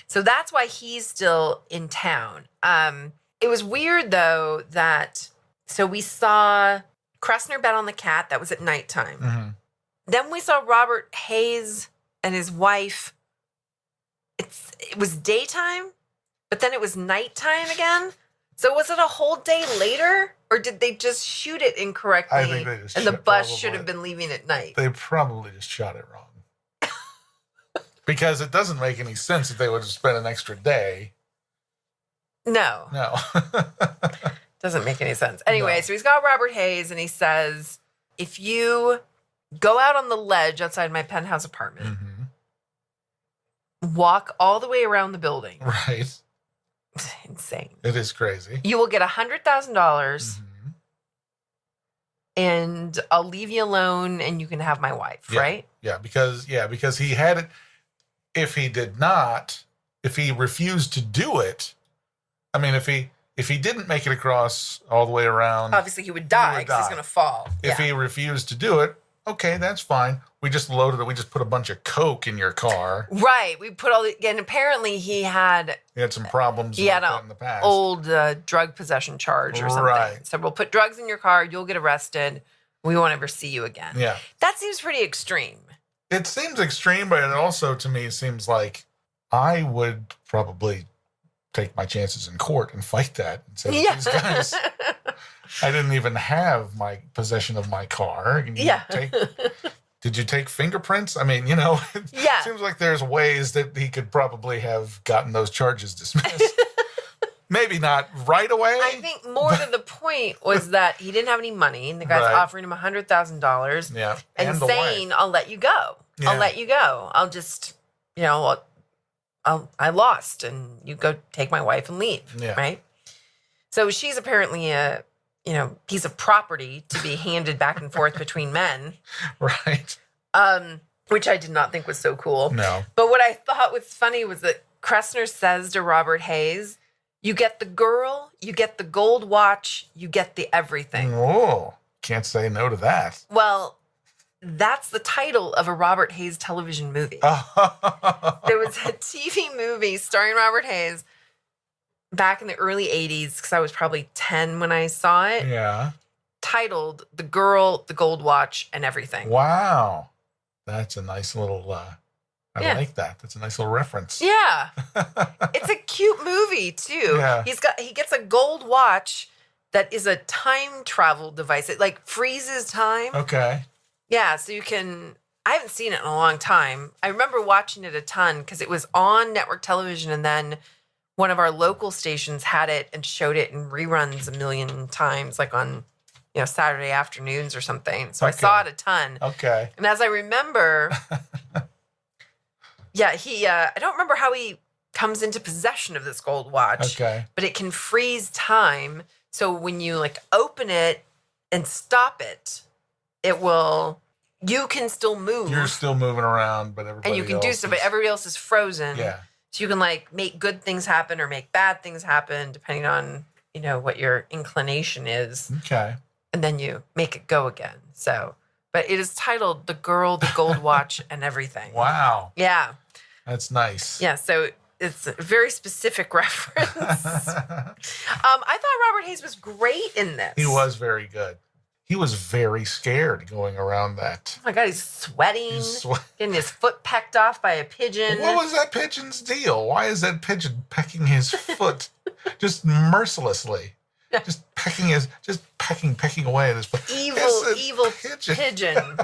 A: So that's why he's still in town. It was weird, though, so we saw Kressner bet on the cat. That was at nighttime.
B: Mm-hmm.
A: Then we saw Robert Hayes and his wife. It was daytime, but then it was nighttime again. So was it a whole day later, or did they just shoot it incorrectly?
B: I think they just
A: and the bus should have been leaving at night.
B: They probably just shot it wrong. Because it doesn't make any sense if they would have spent an extra day.
A: No. Doesn't make any sense. Anyway, So he's got Robert Hayes, and he says, "If you go out on the ledge outside my penthouse apartment, walk all the way around the building."
B: Right.
A: Insane.
B: It is crazy.
A: "You will get $100,000, and I'll leave you alone, and you can have my wife." Right?
B: Yeah, because he had it. If he refused to do it, I mean, if he didn't make it across all the way around,
A: obviously he would die because he's going to fall.
B: If he refused to do it, okay, that's fine. We just loaded it. We just put a bunch of coke in your car.
A: Right. We put and apparently he had
B: some problems
A: with that
B: in the past.
A: Old drug possession charge or something. Right. So we'll put drugs in your car. You'll get arrested. We won't ever see you again.
B: Yeah.
A: That seems pretty extreme.
B: It seems extreme, but it also, to me, seems like I would probably take my chances in court and fight that and say, these guys, I didn't even have my possession of my car. Did you take fingerprints? I mean, it seems like there's ways that he could probably have gotten those charges dismissed. Maybe not right away.
A: I think more to the point was that he didn't have any money, and the guy's offering him $100,000.
B: Yeah.
A: And saying, "I'll let you go. Yeah. I'll let you go. I'll just, I lost, and you go take my wife and leave." Yeah. Right? So she's apparently a, piece of property to be handed back and forth between men.
B: Right.
A: Which I did not think was so cool.
B: No.
A: But what I thought was funny was that Kressner says to Robert Hayes, "You get the girl, you get the gold watch, you get the everything."
B: Oh, can't say no to that.
A: Well, that's the title of a Robert Hayes television movie. There was a TV movie starring Robert Hayes back in the early 80s, because I was probably 10 when I saw it.
B: Yeah.
A: Titled "The Girl, the Gold Watch, and Everything."
B: Wow. That's a nice little, I like that. That's a nice little reference.
A: Yeah. It's a cute movie, too.
B: Yeah.
A: He gets a gold watch that is a time travel device. It freezes time.
B: Okay.
A: Yeah, so I haven't seen it in a long time. I remember watching it a ton because it was on network television, and then one of our local stations had it and showed it in reruns a million times, like on, Saturday afternoons or something. So I saw it a ton.
B: Okay.
A: And as I remember, I don't remember how he comes into possession of this gold watch.
B: Okay.
A: But it can freeze time. So when you open it and stop it, you can still move.
B: You're still moving around, but everybody else.
A: And you can do stuff, but everybody else is frozen.
B: Yeah.
A: So you can make good things happen or make bad things happen, depending on, what your inclination is.
B: Okay.
A: And then you make it go again. So, but it is titled "The Girl, the Gold Watch, and Everything."
B: Wow.
A: Yeah.
B: That's nice.
A: Yeah. So it's a very specific reference. I thought Robert Hayes was great in this.
B: He was very good. he was very scared going around that.
A: Oh my God, he's sweating, getting his foot pecked off by a pigeon.
B: What was that pigeon's deal? Why is that pigeon pecking his foot just mercilessly? Just pecking away at his foot.
A: Evil pigeon.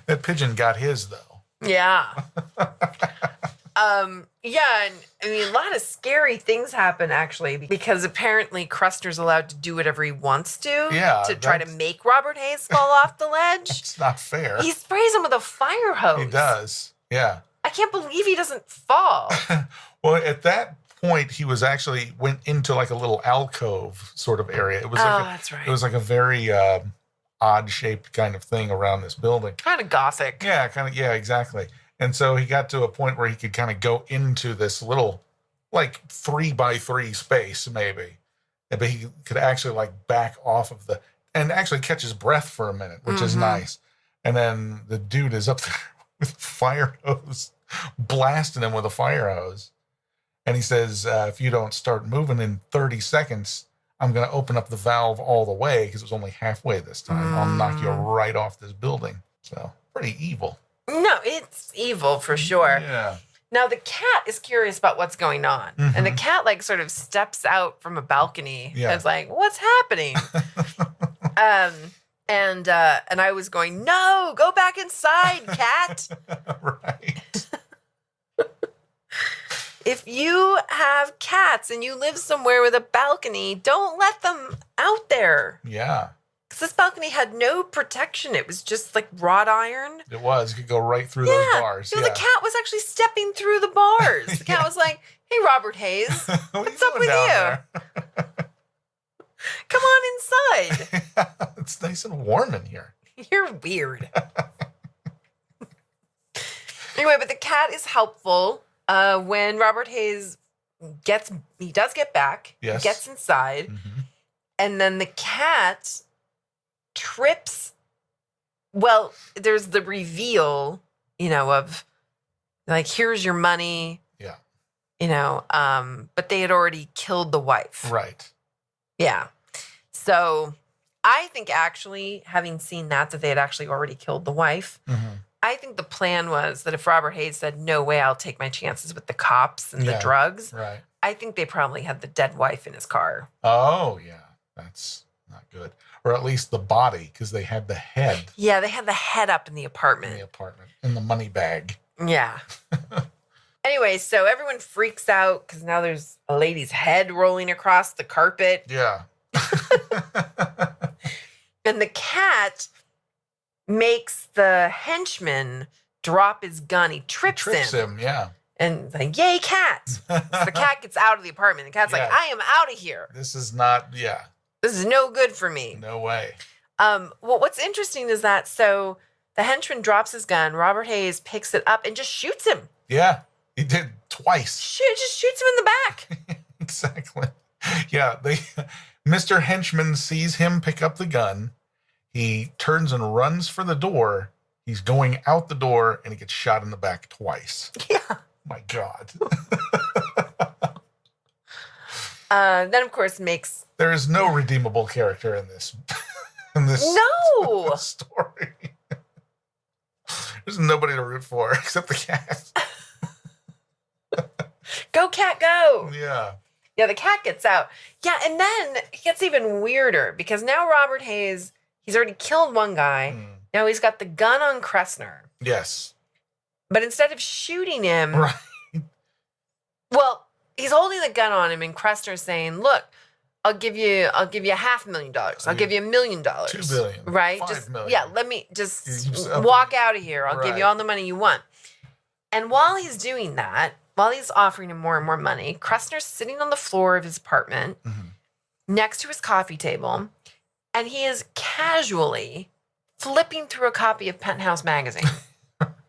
B: That pigeon got his, though.
A: Yeah. Yeah, and I mean, a lot of scary things happen, actually, because apparently Krustner's allowed to do whatever he wants to try to make Robert Hayes fall off the ledge.
B: It's not fair.
A: He sprays him with a fire hose.
B: He does, yeah.
A: I can't believe he doesn't fall.
B: Well, at that point, he was actually went into like a little alcove sort of area. It was
A: that's right.
B: It was like a very odd-shaped kind of thing around this building.
A: Kind of Gothic.
B: Yeah, exactly. And so he got to a point where he could kind of go into this little, like 3x3 space, maybe. But he could actually like back off of and actually catch his breath for a minute, which is nice. And then the dude is up there with a fire hose, blasting him with a fire hose. And he says, if you don't start moving in 30 seconds, I'm going to open up the valve all the way, because it was only halfway this time. I'll knock you right off this building. So, pretty evil.
A: No, it's evil for sure.
B: Yeah.
A: Now, the cat is curious about what's going on. And the cat, like, sort of steps out from a balcony. Yeah. And is like, what's happening? And I was going, no, go back inside, cat.
B: Right.
A: If you have cats and you live somewhere with a balcony, don't let them out there.
B: Yeah.
A: Because this balcony had no protection. It was just like wrought iron.
B: It was. You could go right through those bars.
A: The cat was actually stepping through the bars. The cat was like, hey, Robert Hayes, what's up with you? Come on inside.
B: It's nice and warm in here.
A: You're weird. Anyway, but the cat is helpful. When Robert Hayes does get back.
B: Yes.
A: He gets inside. And then the cat trips. Well, there's the reveal, of like, here's your money.
B: Yeah.
A: But they had already killed the wife.
B: Right.
A: Yeah. So I think actually, having seen that they had actually already killed the wife, I think the plan was that if Robert Hayes said, no way, I'll take my chances with the cops and the drugs,
B: right.
A: I think they probably had the dead wife in his car.
B: Oh, yeah. That's not good. Or at least the body, because they had the head.
A: Yeah, they had the head up in the apartment.
B: In the money bag.
A: Yeah. Anyway, so everyone freaks out because now there's a lady's head rolling across the carpet.
B: Yeah.
A: And the cat makes the henchman drop his gun. He trips him.
B: Yeah.
A: And like, yay, cat. So the cat gets out of the apartment. The cat's like, I am out of here.
B: This is not,
A: This is no good for me.
B: No way.
A: Well, what's interesting is that, so the henchman drops his gun. Robert Hayes picks it up and just shoots him.
B: Yeah, he did twice.
A: Just shoots him in the back.
B: Exactly. Yeah, Mr. Henchman sees him pick up the gun. He turns and runs for the door. He's going out the door, and he gets shot in the back twice.
A: Yeah.
B: My God.
A: Then, of course,
B: there is no redeemable character in this.
A: No
B: story. There's nobody to root for except the cat.
A: Go, cat, go.
B: Yeah.
A: Yeah, the cat gets out. Yeah, and then it gets even weirder because now Robert Hayes, he's already killed one guy. Now he's got the gun on Krustner.
B: Yes.
A: But instead of shooting him,
B: right.
A: Well, he's holding the gun on him, and Krustner's saying, "Look, I'll give you $500,000. I'll give you $1 million.
B: $2 billion.
A: Right?
B: $5 million.
A: Yeah. Let me just walk out of here. I'll give you all the money you want." And while he's doing that, while he's offering him more and more money, Krustner's sitting on the floor of his apartment next to his coffee table, and he is casually flipping through a copy of Penthouse magazine.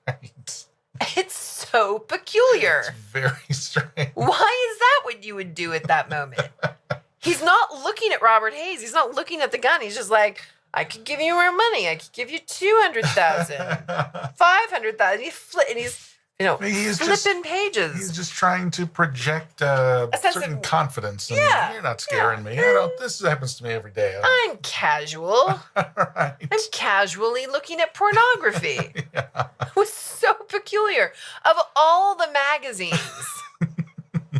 B: Right.
A: It's so peculiar.
B: It's very strange.
A: Why is that what you would do at that moment? He's not looking at Robert Hayes. He's not looking at the gun. He's just like, I could give you more money. I could give you $200,000, $500,000. And he's flipping pages.
B: He's just trying to project
A: a sense
B: certain
A: of
B: confidence. And you're not scaring me. This happens to me every day.
A: I'm casual.
B: Right.
A: I'm casually looking at pornography.
B: Yeah.
A: It was so peculiar. Of all the magazines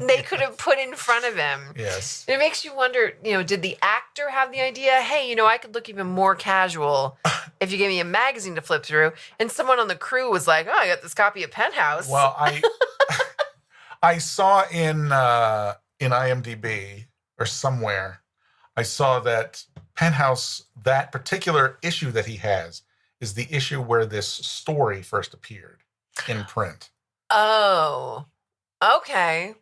A: they could have put in front of him.
B: Yes.
A: It makes you wonder, did the actor have the idea, hey, I could look even more casual if you gave me a magazine to flip through? And someone on the crew was like, oh, I got this copy of Penthouse.
B: Well, I saw in IMDb or somewhere, I saw that Penthouse, that particular issue that he has, is the issue where this story first appeared in print.
A: Oh, okay.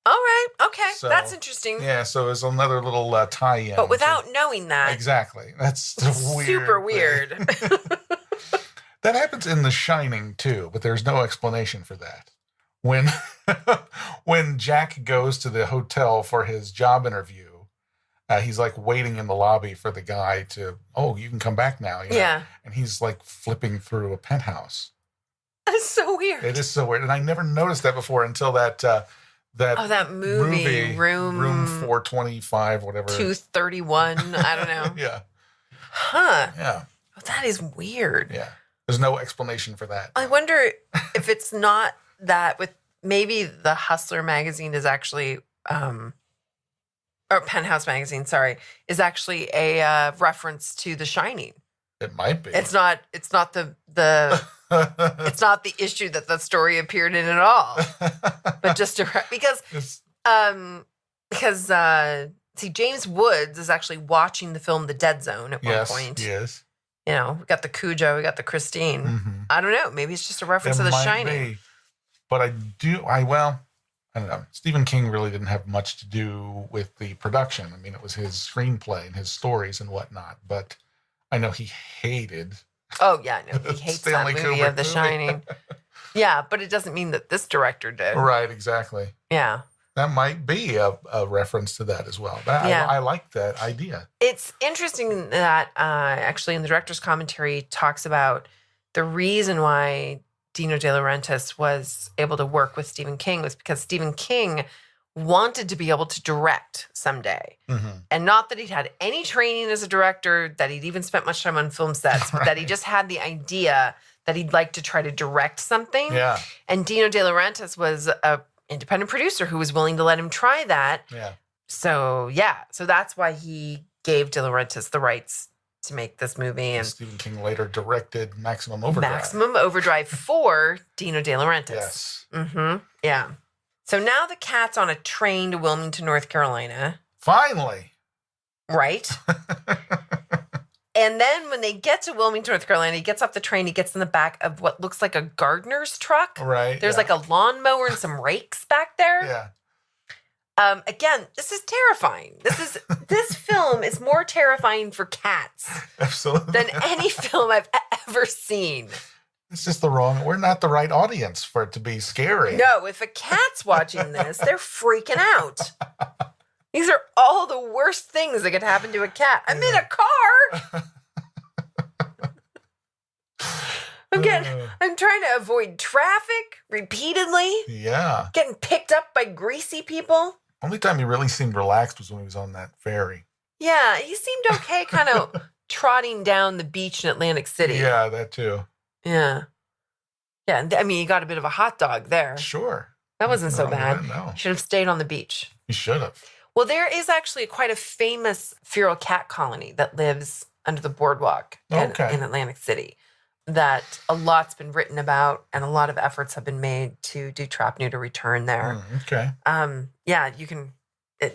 A: All right. Okay.
B: So,
A: that's interesting.
B: Yeah. So it's another little tie-in.
A: But without knowing that.
B: Exactly. That's the
A: super weird.
B: That happens in The Shining too, but there's no explanation for that. When Jack goes to the hotel for his job interview, he's like waiting in the lobby for the guy to, you can come back now.
A: Yeah.
B: And he's like flipping through a Penthouse.
A: That's so weird.
B: It is so weird. And I never noticed that before until that
A: movie
B: room 425, whatever.
A: 231. I don't know.
B: Yeah.
A: Huh.
B: Yeah.
A: Oh, that is weird.
B: Yeah. There's no explanation for that.
A: I wonder if it's not that with maybe the Hustler magazine is actually, or Penthouse magazine, sorry, is actually a reference to The Shining.
B: It might be.
A: It's not the it's not the issue that the story appeared in at all, but just because James Woods is actually watching the film The Dead Zone at one point.
B: Yes.
A: We got the Cujo, we got the Christine.
B: Mm-hmm.
A: I don't know. Maybe it's just a reference to The Shining.
B: Be. But I don't know. Stephen King really didn't have much to do with the production. I mean, it was his screenplay and his stories and whatnot. But I know he hated.
A: Oh, yeah, I know. He hates
B: Stanley
A: that movie
B: Kubrick
A: of The Shining. Yeah, but it doesn't mean that this director did.
B: Right, exactly.
A: Yeah.
B: That might be a reference to that as well. I like that idea.
A: It's interesting that actually in the director's commentary talks about the reason why Dino De Laurentiis was able to work with Stephen King was because Stephen King wanted to be able to direct someday.
B: Mm-hmm.
A: And not that he'd had any training as a director, that he'd even spent much time on film sets, but that he just had the idea that he'd like to try to direct something.
B: Yeah.
A: And Dino De Laurentiis was a independent producer who was willing to let him try that.
B: Yeah.
A: So that's why he gave De Laurentiis the rights to make this movie. And
B: Stephen King later directed Maximum Overdrive.
A: Maximum Overdrive for Dino De Laurentiis.
B: Yes.
A: Mm-hmm. Yeah. So now the cat's on a train to Wilmington, North Carolina.
B: Finally.
A: Right. And then when they get to Wilmington, North Carolina, he gets off the train, he gets in the back of what looks like a gardener's truck.
B: Right.
A: There's like a lawnmower and some rakes back there.
B: Yeah.
A: Again, this is terrifying. This film is more terrifying for cats
B: Absolutely.
A: than any film I've ever seen.
B: It's just we're not the right audience for it to be scary.
A: No, if a cat's watching this, they're freaking out. These are all the worst things that could happen to a cat. I'm in a car. I'm trying to avoid traffic repeatedly.
B: Yeah.
A: Getting picked up by greasy people.
B: Only time he really seemed relaxed was when he was on that ferry.
A: Yeah, he seemed okay kind of trotting down the beach in Atlantic City.
B: Yeah, that too.
A: Yeah. Yeah, I mean, you got a bit of a hot dog there.
B: Sure.
A: That wasn't so bad.
B: No.
A: Should have stayed on the beach.
B: You should have.
A: Well, there is actually quite a famous feral cat colony that lives under the boardwalk in Atlantic City that a lot's been written about and a lot of efforts have been made to do trap, neuter, return there.
B: Okay.
A: Yeah, you can.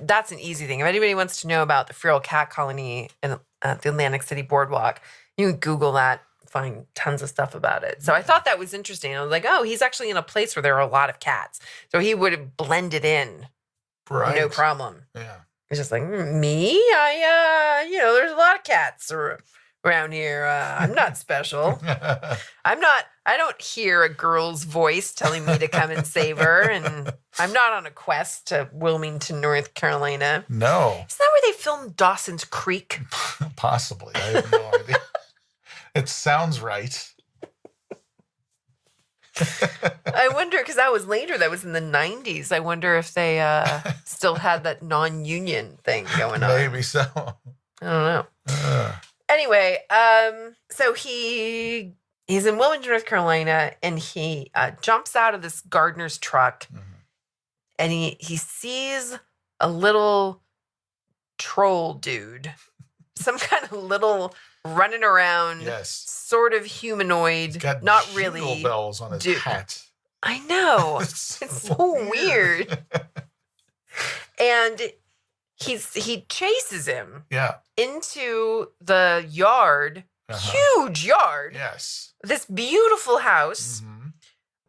A: That's an easy thing. If anybody wants to know about the feral cat colony in the Atlantic City boardwalk, you can Google that, find tons of stuff about it. So I thought that was interesting. I was like, oh, he's actually in a place where there are a lot of cats. So he would have blended in.
B: Right.
A: No problem.
B: Yeah.
A: It's just like, me? There's a lot of cats around here. I'm not special. I don't hear a girl's voice telling me to come and save her. And I'm not on a quest to Wilmington, North Carolina.
B: No.
A: Isn't that where they filmed Dawson's Creek?
B: Possibly. I have no idea. It sounds right.
A: I wonder, because that was later. That was in the 90s. I wonder if they still had that non-union thing going on.
B: Maybe so.
A: I don't know. Anyway, so he's in Wilmington, North Carolina, and he jumps out of this gardener's truck, and he sees a little troll dude, some kind of little running around, sort of humanoid,
B: He's got
A: not
B: jingle
A: really
B: bells on his hat.
A: I know. It's so weird. And he chases him into the yard, huge yard.
B: Yes.
A: This beautiful house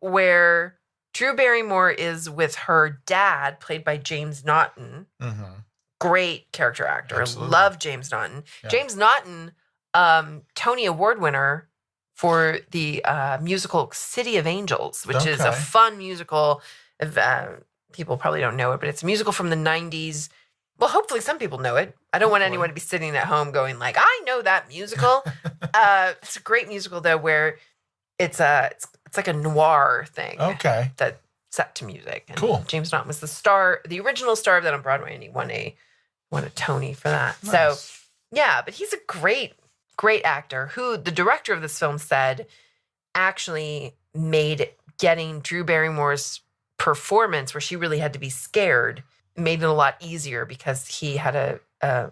A: where Drew Barrymore is with her dad, played by James Naughton. Great character actor.
B: Absolutely.
A: Love James Naughton. Yeah. James Naughton, Tony Award winner for the musical City of Angels, which is a fun musical. People probably don't know it, but it's a musical from the 90s. Well, hopefully some people know it. I don't want anyone to be sitting at home going like, I know that musical. It's a great musical, though, where it's like a noir thing.
B: Okay.
A: That's set to music. And
B: cool.
A: James Naughton was the original star of that on Broadway, and he won a Tony for that.
B: Nice.
A: So, yeah, but he's a great actor who the director of this film said actually made getting Drew Barrymore's performance, where she really had to be scared, made it a lot easier because he had a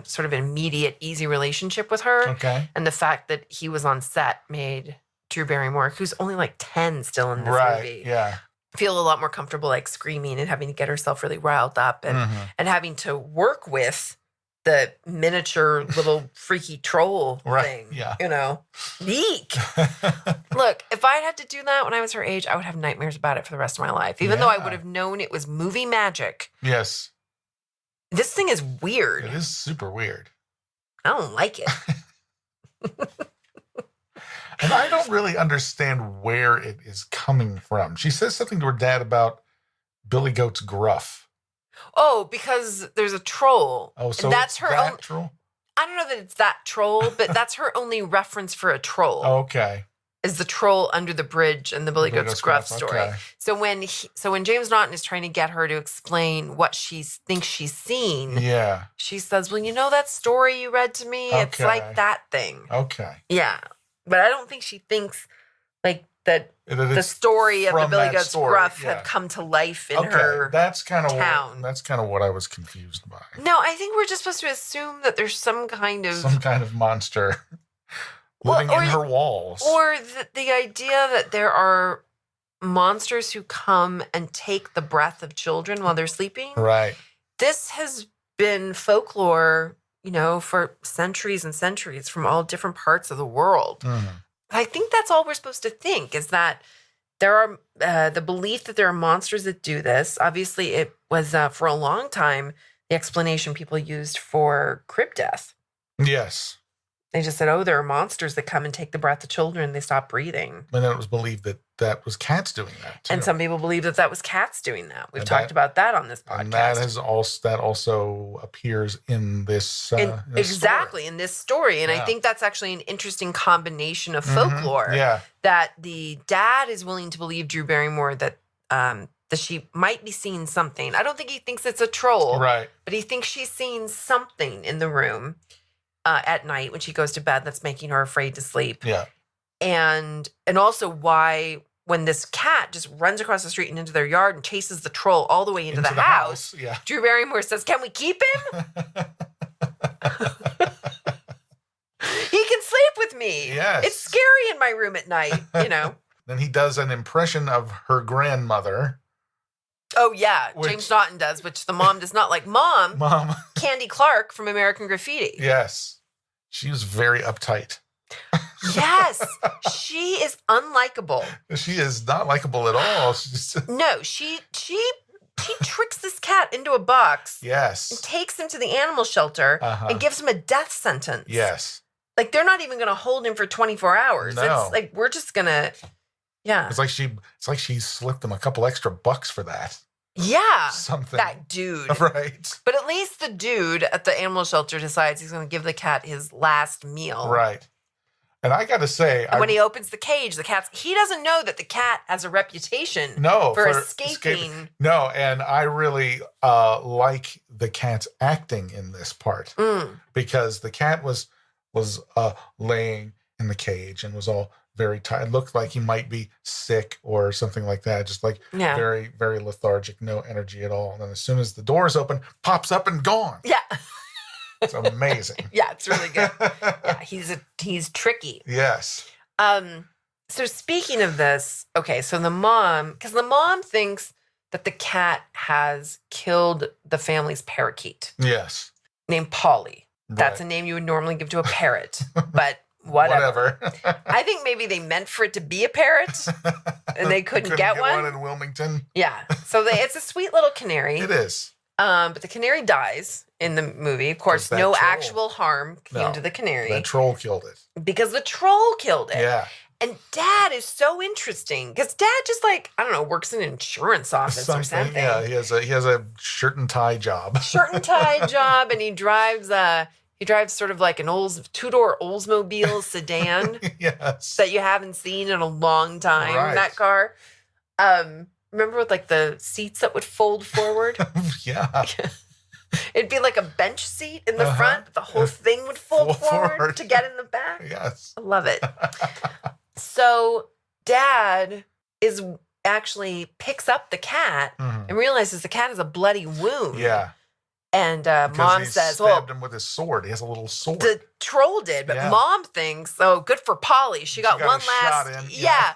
A: sort of an immediate, easy relationship with her. Okay. And the fact that he was on set made Drew Barrymore, who's only like 10 still in this movie, feel a lot more comfortable, like screaming and having to get herself really riled up and having to work with the miniature little freaky troll thing. Yeah. You know, eek. Look, if I had to do that when I was her age, I would have nightmares about it for the rest of my life, even though I would have known it was movie magic. Yes. This thing is weird.
B: It is super weird.
A: I don't like it.
B: And I don't really understand where it is coming from. She says something to her dad about Billy Goat's gruff.
A: Oh, because there's a troll.
B: Oh, so
A: and that's her own
B: troll?
A: I don't know that it's that troll, but that's her only reference for a troll.
B: Okay.
A: Is the troll under the bridge and the Billy Goat's gruff story. Okay. So when James Naughton is trying to get her to explain what she thinks she's seen, she says, well, you know that story you read to me? Okay. It's like that thing. Okay. Yeah. But I don't think she thinks like that the story of the Billy Goat's gruff had come to life in her town.
B: That's kind of what I was confused by.
A: No, I think we're just supposed to assume that there's some kind of
B: monster living in her walls.
A: Or the idea that there are monsters who come and take the breath of children while they're sleeping. Right. This has been folklore, for centuries and centuries from all different parts of the world. I think that's all we're supposed to think, is that there are the belief that there are monsters that do this. Obviously, it was for a long time the explanation people used for crib death. Yes. They just said, there are monsters that come and take the breath of children and they stop breathing.
B: And then it was believed that was cats doing that, too.
A: And some people believe that was cats doing that. We've talked about that on this podcast.
B: And that also appears in this
A: exactly, in this story. And I think that's actually an interesting combination of folklore. That the dad is willing to believe Drew Barrymore that she might be seeing something. I don't think he thinks it's a troll. Right. But he thinks she's seeing something in the room. At night when she goes to bed, that's making her afraid to sleep. Yeah. And also why when this cat just runs across the street and into their yard and chases the troll all the way into the house. Yeah. Drew Barrymore says, "Can we keep him? He can sleep with me. Yes. It's scary in my room at night,
B: Then he does an impression of her grandmother.
A: Oh, yeah. James Naughton does, which the mom does not like. Mom. Candy Clark from American Graffiti.
B: Yes. She was very uptight.
A: Yes. She is unlikable.
B: She is not likable at all.
A: No, she tricks this cat into a box.
B: Yes.
A: And takes him to the animal shelter and gives him a death sentence.
B: Yes.
A: Like, they're not even going to hold him for 24 hours.
B: No.
A: It's like, we're just going to... Yeah.
B: It's like she slipped him a couple extra bucks for that.
A: Yeah.
B: Something.
A: That dude.
B: Right.
A: But at least the dude at the animal shelter decides he's going to give the cat his last meal.
B: Right. And I got to say,
A: And when he opens the cage, he doesn't know that the cat has a reputation for escaping.
B: No, and I really like the cat's acting in this part because the cat was laying in the cage and was all very tired. Looked like he might be sick or something like that. Just like very, very lethargic, no energy at all. And then as soon as the doors open, pops up and gone.
A: Yeah.
B: It's amazing.
A: Yeah, it's really good. Yeah, he's tricky.
B: Yes.
A: So speaking of this, okay, so the mom thinks that the cat has killed the family's parakeet.
B: Yes.
A: Named Polly. That's a name you would normally give to a parrot, but whatever. I think maybe they meant for it to be a parrot, and they couldn't get one
B: in Wilmington.
A: Yeah, so it's a sweet little canary.
B: It is.
A: But the canary dies in the movie. Of course, no actual harm came to the canary.
B: The troll killed it.
A: Because the troll killed it.
B: Yeah.
A: And Dad is so interesting because Dad just works in an insurance office or something.
B: Yeah, he has a shirt and tie job.
A: Shirt and tie job, and he drives sort of like an two-door Oldsmobile sedan.
B: Yes.
A: That you haven't seen in a long time.
B: Right.
A: That car. Remember with the seats that would fold forward?
B: Yeah.
A: It'd be like a bench seat in the front, but the whole thing would fold forward to get in the back.
B: Yes.
A: I love it. So Dad actually picks up the cat and realizes the cat has a bloody wound.
B: Yeah.
A: And Mom says,
B: stabbed him with his sword. He has a little sword.
A: The troll did, but Mom thinks, good for Polly. She got one last
B: shot in.
A: Yeah.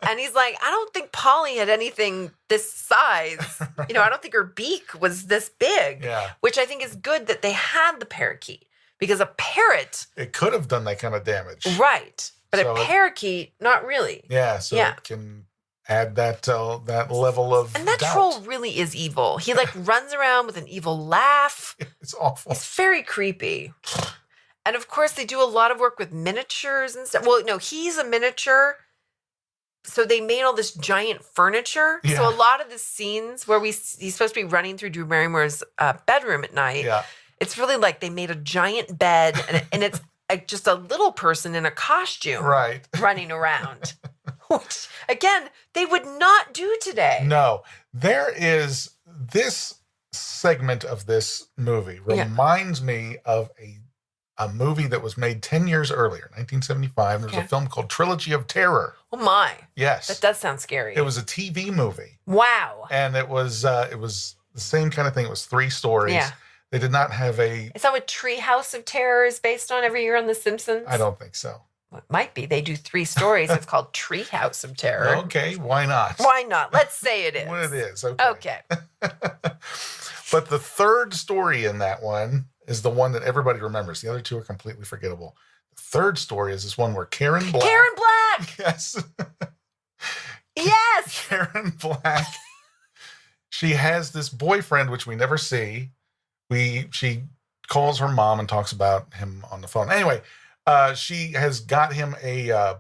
A: And he's like, I don't think Polly had anything this size. I don't think her beak was this big.
B: Yeah.
A: Which I think is good that they had the parakeet. Because a parrot,
B: it could have done that kind of damage.
A: Right. But a parakeet, not really.
B: Yeah, so it can add that level of
A: And that
B: doubt.
A: troll really is evil. He runs around with an evil laugh.
B: It's awful.
A: It's very creepy. And of course, they do a lot of work with miniatures and stuff. Well, no, he's a miniature. So they made all this giant furniture.
B: Yeah.
A: So a lot of the scenes where he's supposed to be running through Drew Barrymore's bedroom at night, it's really like they made a giant bed and it's just a little person in a costume running around. Which, again, they would not do today.
B: No. There is this segment of this movie reminds me of a movie that was made 10 years earlier, 1975. There was a film called Trilogy of Terror.
A: Oh, my.
B: Yes.
A: That does sound scary.
B: It was a TV movie.
A: Wow.
B: And it was the same kind of thing. It was 3 stories. Yeah. They did not have a...
A: Is that what Treehouse of Terror is based on every year on The Simpsons?
B: I don't think so.
A: Well, it might be. They do 3 stories. It's called Treehouse of Terror.
B: Okay, why not?
A: Why not? Let's say it is.
B: Well, it is. Okay. But the 3rd story in that one is the one that everybody remembers. The other 2 are completely forgettable. The 3rd story is this one where Karen Black...
A: Karen Black!
B: Yes.
A: Yes!
B: Karen Black. She has this boyfriend, which we never see. She calls her mom and talks about him on the phone. Anyway, she has got him a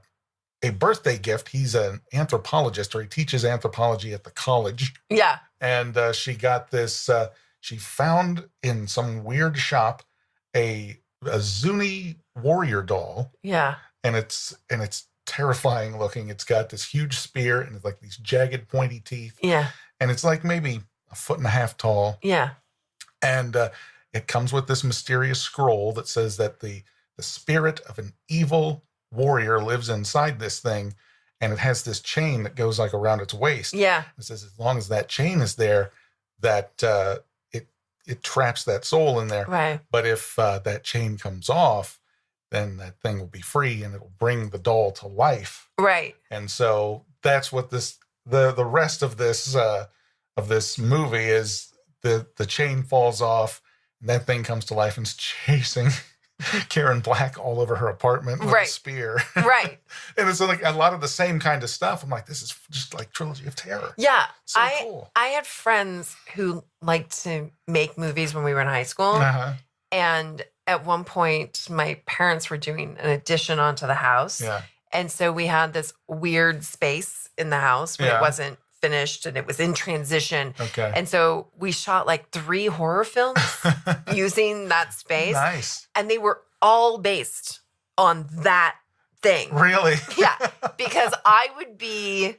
B: birthday gift. He's an anthropologist, or he teaches anthropology at the college.
A: Yeah.
B: And she got this. She found in some weird shop a Zuni warrior doll.
A: Yeah.
B: And it's terrifying looking. It's got this huge spear and it's like these jagged, pointy teeth.
A: Yeah.
B: And it's like maybe 1.5 feet tall.
A: Yeah.
B: And it comes with this mysterious scroll that says that the spirit of an evil warrior lives inside this thing, and it has this chain that goes around its waist.
A: Yeah.
B: It says as long as that chain is there, that it traps that soul in there.
A: Right.
B: But if that chain comes off, then that thing will be free and it'll bring the doll to life.
A: Right.
B: And so that's what the rest of this movie is. The chain falls off, and that thing comes to life and is chasing Karen Black all over her apartment with a spear.
A: Right.
B: And it's like a lot of the same kind of stuff. I'm like, this is just like Trilogy of Terror.
A: Yeah.
B: So cool.
A: I had friends who liked to make movies when we were in high school.
B: Uh-huh.
A: And at one point, my parents were doing an addition onto the house.
B: Yeah.
A: And so we had this weird space in the house when it wasn't finished and it was in transition.
B: Okay.
A: And so we shot 3 horror films using that space.
B: Nice.
A: And they were all based on that thing.
B: Really?
A: Yeah, because I would be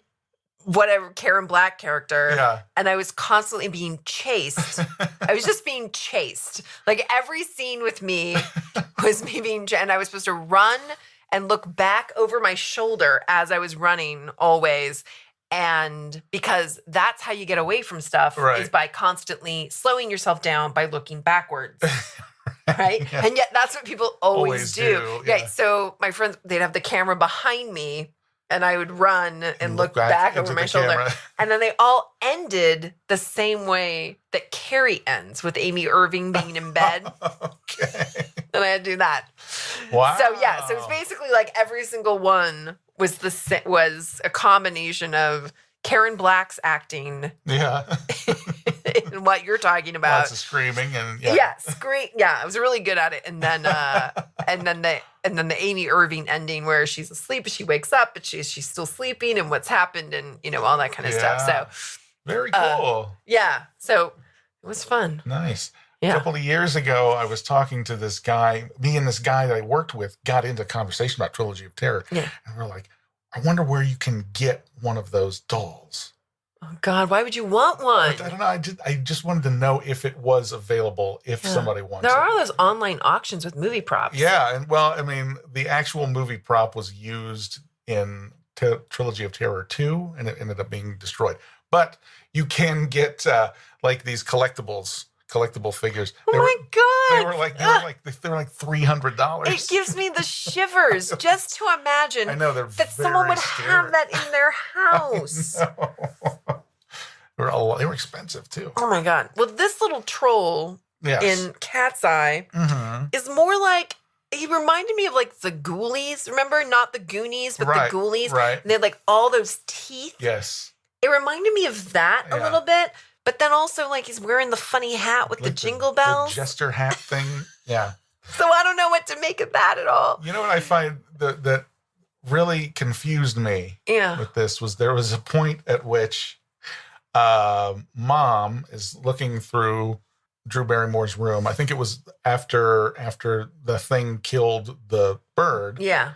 A: whatever Karen Black character,
B: Yeah.
A: and I was constantly being chased. I was just being chased. Like every scene with me was me being chased, and I was supposed to run and look back over my shoulder as I was running always. And because that's how you get away from stuff is by constantly slowing yourself down by looking backwards. Right?
B: Yeah.
A: And yet that's what people always do.
B: Yeah.
A: Right. So my friends, they'd have the camera behind me and I would run and look back over my shoulder.
B: Camera.
A: And then they all ended the same way that Carrie ends, with Amy Irving being in bed.
B: Okay.
A: And I had to do that.
B: Wow.
A: So yeah, so it's basically like every single one was a combination of Karen Black's acting
B: Yeah.
A: and what you're talking about.
B: Lots of screaming and
A: Yeah, I was really good at it. And then and then the Amy Irving ending where she's asleep, she wakes up, but she's still sleeping, and what's happened, and all that kind of stuff. So
B: very cool.
A: Yeah. So it was fun.
B: Nice.
A: Yeah.
B: A couple of years ago, I was talking to this guy. Me and this guy that I worked with got into a conversation about Trilogy of Terror.
A: Yeah.
B: And we're like, I wonder where you can get one of those dolls.
A: Oh God, why would you want one?
B: I don't know. I just wanted to know if it was available, if somebody wants it.
A: There are those online auctions with movie props.
B: Yeah. And well, I mean, the actual movie prop was used in Trilogy of Terror 2, and it ended up being destroyed. But you can get like these collectible figures.
A: Oh my God.
B: They were like $300.
A: It gives me the shivers just to imagine
B: I know,
A: that someone would have that in their house.
B: They were expensive too.
A: Oh my God. Well, this little troll in Cat's Eye is more like, he reminded me of like the Ghoulies. Remember? Not the Goonies, but the Ghoulies.
B: Right.
A: And they had like all those teeth.
B: Yes.
A: It reminded me of that a little bit. But then also, like, he's wearing the funny hat with the jingle bells.
B: The jester hat thing. Yeah.
A: So I don't know what to make of that at all.
B: You know what I find that really confused me with this was there was a point at which Mom is looking through Drew Barrymore's room. I think it was after the thing killed the bird.
A: Yeah.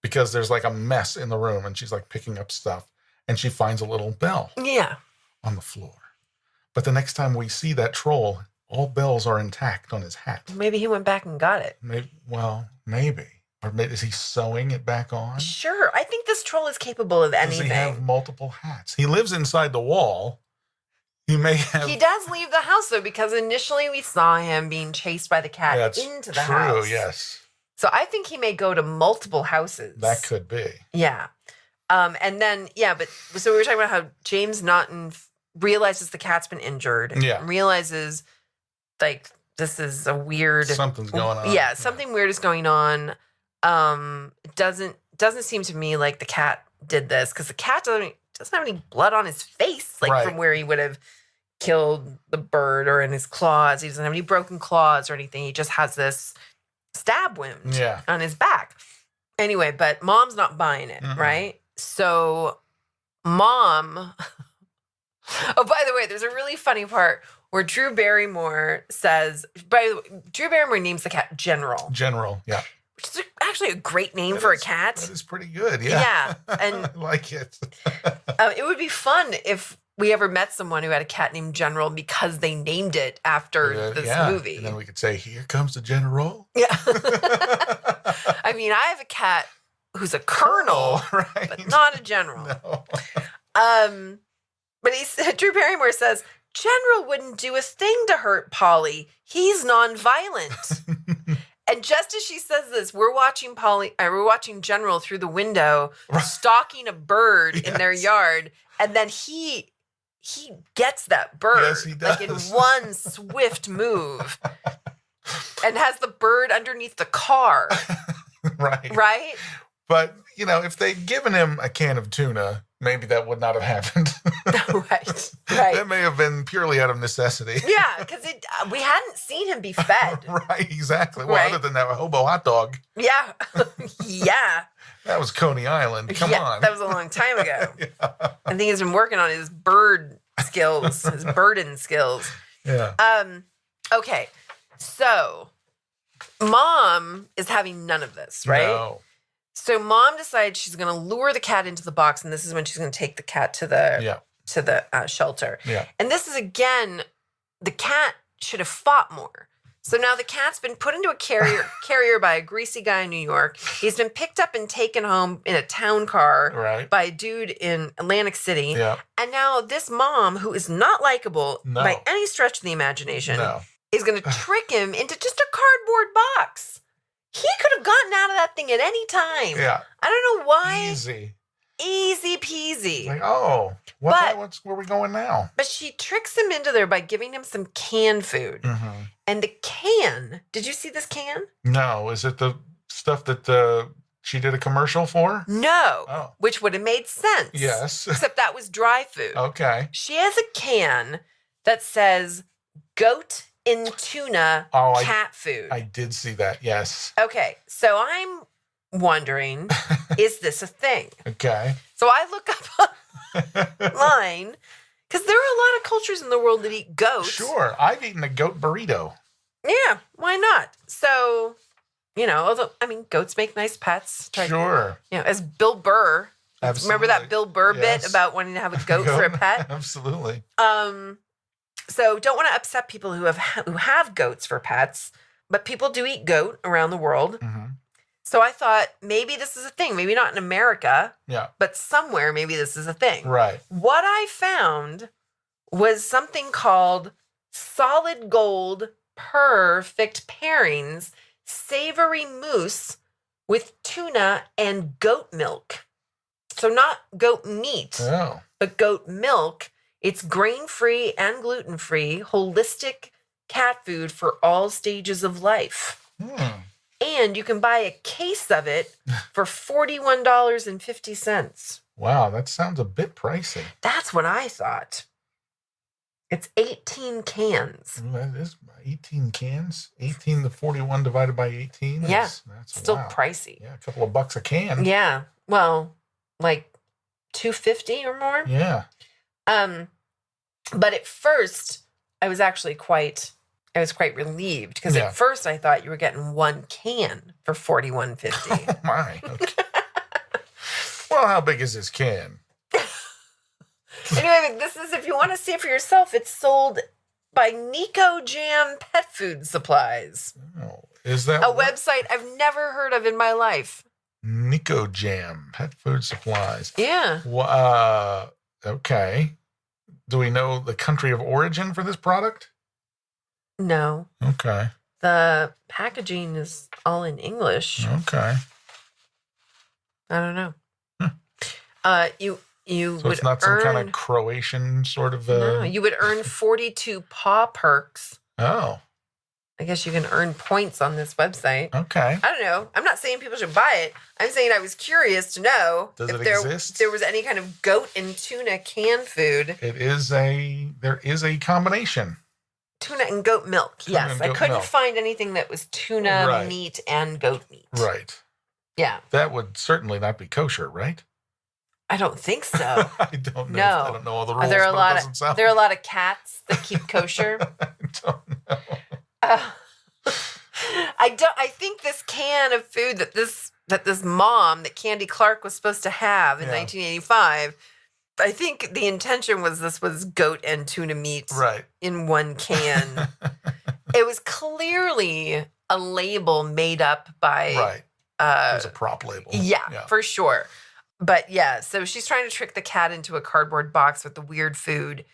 B: Because there's like a mess in the room, and she's like picking up stuff, and she finds a little bell on the floor. But the next time we see that troll, all bells are intact on his hat.
A: Maybe he went back and got it.
B: Maybe. Or maybe, is he sewing it back on?
A: Sure. I think this troll is capable of anything.
B: Does he have multiple hats? He lives inside the wall. He may have...
A: He does leave the house, though, because initially we saw him being chased by the cat into the house.
B: True, yes.
A: So I think he may go to multiple houses.
B: That could be.
A: Yeah. And then, so we were talking about how James Naughton realizes the cat's been injured.
B: Yeah.
A: Realizes, like, this is a weird...
B: Something's going on.
A: Yeah, something weird is going on. It doesn't seem to me like the cat did this, because the cat doesn't have any blood on his face, like from where he would have killed the bird, or in his claws. He doesn't have any broken claws or anything. He just has this stab wound on his back. Anyway, but Mom's not buying it, right? So Mom... Oh, by the way, there's a really funny part where Drew Barrymore says... Drew Barrymore names the cat General.
B: General, yeah.
A: Which is actually a great name for a cat.
B: That is pretty good, yeah.
A: Yeah. And
B: I like it.
A: It would be fun if we ever met someone who had a cat named General because they named it after this movie.
B: And then we could say, here comes the General.
A: Yeah. I mean, I have a cat who's a colonel, but not a general.
B: No.
A: But Drew Barrymore says, General wouldn't do a thing to hurt Polly. He's nonviolent. And just as she says this, we're watching General through the window, stalking a bird in their yard, and then he gets that bird,
B: yes, he does.
A: like in one swift move, and has the bird underneath the car. Right.
B: But if they'd given him a can of tuna, maybe that would not have happened.
A: Right.
B: That may have been purely out of necessity.
A: Yeah, because we hadn't seen him be fed.
B: Right, exactly. Well, other than that hobo hot dog.
A: Yeah. Yeah.
B: That was Coney Island. Come on.
A: That was a long time ago. I think he's been working on his bird skills, his burden skills.
B: Yeah.
A: Okay. So, Mom is having none of this, right?
B: No.
A: So mom decides she's going to lure the cat into the box, and this is when she's going to take the cat to the shelter.
B: Yeah.
A: And this is, again, the cat should have fought more. So now the cat's been put into a carrier by a greasy guy in New York. He's been picked up and taken home in a town car by a dude in Atlantic City.
B: Yeah.
A: And now this mom, who is not likable by any stretch of the imagination, is going to trick him into just a cardboard box. He could have gotten out of that thing at any time.
B: Yeah.
A: I don't know why.
B: Easy
A: peasy.
B: Like, oh, where are we going now?
A: But she tricks him into there by giving him some canned food.
B: Mm-hmm.
A: And the can, did you see this can?
B: No. Is it the stuff that she did a commercial for?
A: No.
B: Oh.
A: Which would have made sense.
B: Yes.
A: Except that was dry food.
B: Okay.
A: She has a can that says goat in tuna cat food.
B: I did see that, yes.
A: Okay. So I'm wondering, is this a thing?
B: Okay.
A: So I look up online, because there are a lot of cultures in the world that eat goats.
B: Sure. I've eaten a goat burrito.
A: Yeah, why not? So, although, goats make nice pets.
B: Sure.
A: As Bill Burr.
B: Absolutely.
A: Remember that Bill Burr bit about wanting to have a goat for a pet?
B: Absolutely.
A: So don't want to upset people who have goats for pets, but people do eat goat around the world.
B: Mm-hmm.
A: So I thought maybe this is a thing. Maybe not in America, but somewhere maybe this is a thing.
B: Right.
A: What I found was something called solid gold perfect pairings savory mousse with tuna and goat milk. So not goat meat, but goat milk. It's grain-free and gluten-free, holistic cat food for all stages of life. And you can buy a case of it for $41.50.
B: Wow, that sounds a bit pricey.
A: That's what I thought. It's 18 cans.
B: That is 18 cans? 18 to 41 divided by 18?
A: That's still pricey.
B: Yeah, a couple of bucks a can.
A: Yeah. Well, like $2.50 or more.
B: Yeah.
A: But at first, I was quite relieved, because at first I thought you were getting one can for $41.50.
B: Oh my. Okay. Well, how big is this can?
A: Anyway, this is, if you want to see it for yourself, it's sold by Nico Jam Pet Food Supplies.
B: Oh, is that
A: a website I've never heard of in my life?
B: Nico Jam Pet Food Supplies.
A: Yeah.
B: Okay. Do we know the country of origin for this product?
A: No.
B: Okay.
A: The packaging is all in English.
B: Okay.
A: I don't know. You
B: so
A: would
B: it's not some kind of Croatian sort of...
A: No, you would earn 42 paw perks.
B: Oh.
A: I guess you can earn points on this website.
B: Okay.
A: I don't know. I'm not saying people should buy it. I'm saying I was curious to know if there was any kind of goat and tuna canned food.
B: There is a combination.
A: Tuna and goat milk. Yes. I couldn't find anything that was tuna meat and goat meat.
B: Right.
A: Yeah.
B: That would certainly not be kosher, right?
A: I don't think so.
B: I don't know.
A: No.
B: I don't know all the rules.
A: There are a lot of cats that keep kosher.
B: I don't know.
A: I think this can of food that this mom, that Candy Clark was supposed to have in 1985, I think the intention was this was goat and tuna meat in one can. It was clearly a label made up by...
B: Right. It was a prop label.
A: Yeah, for sure. But so she's trying to trick the cat into a cardboard box with the weird food.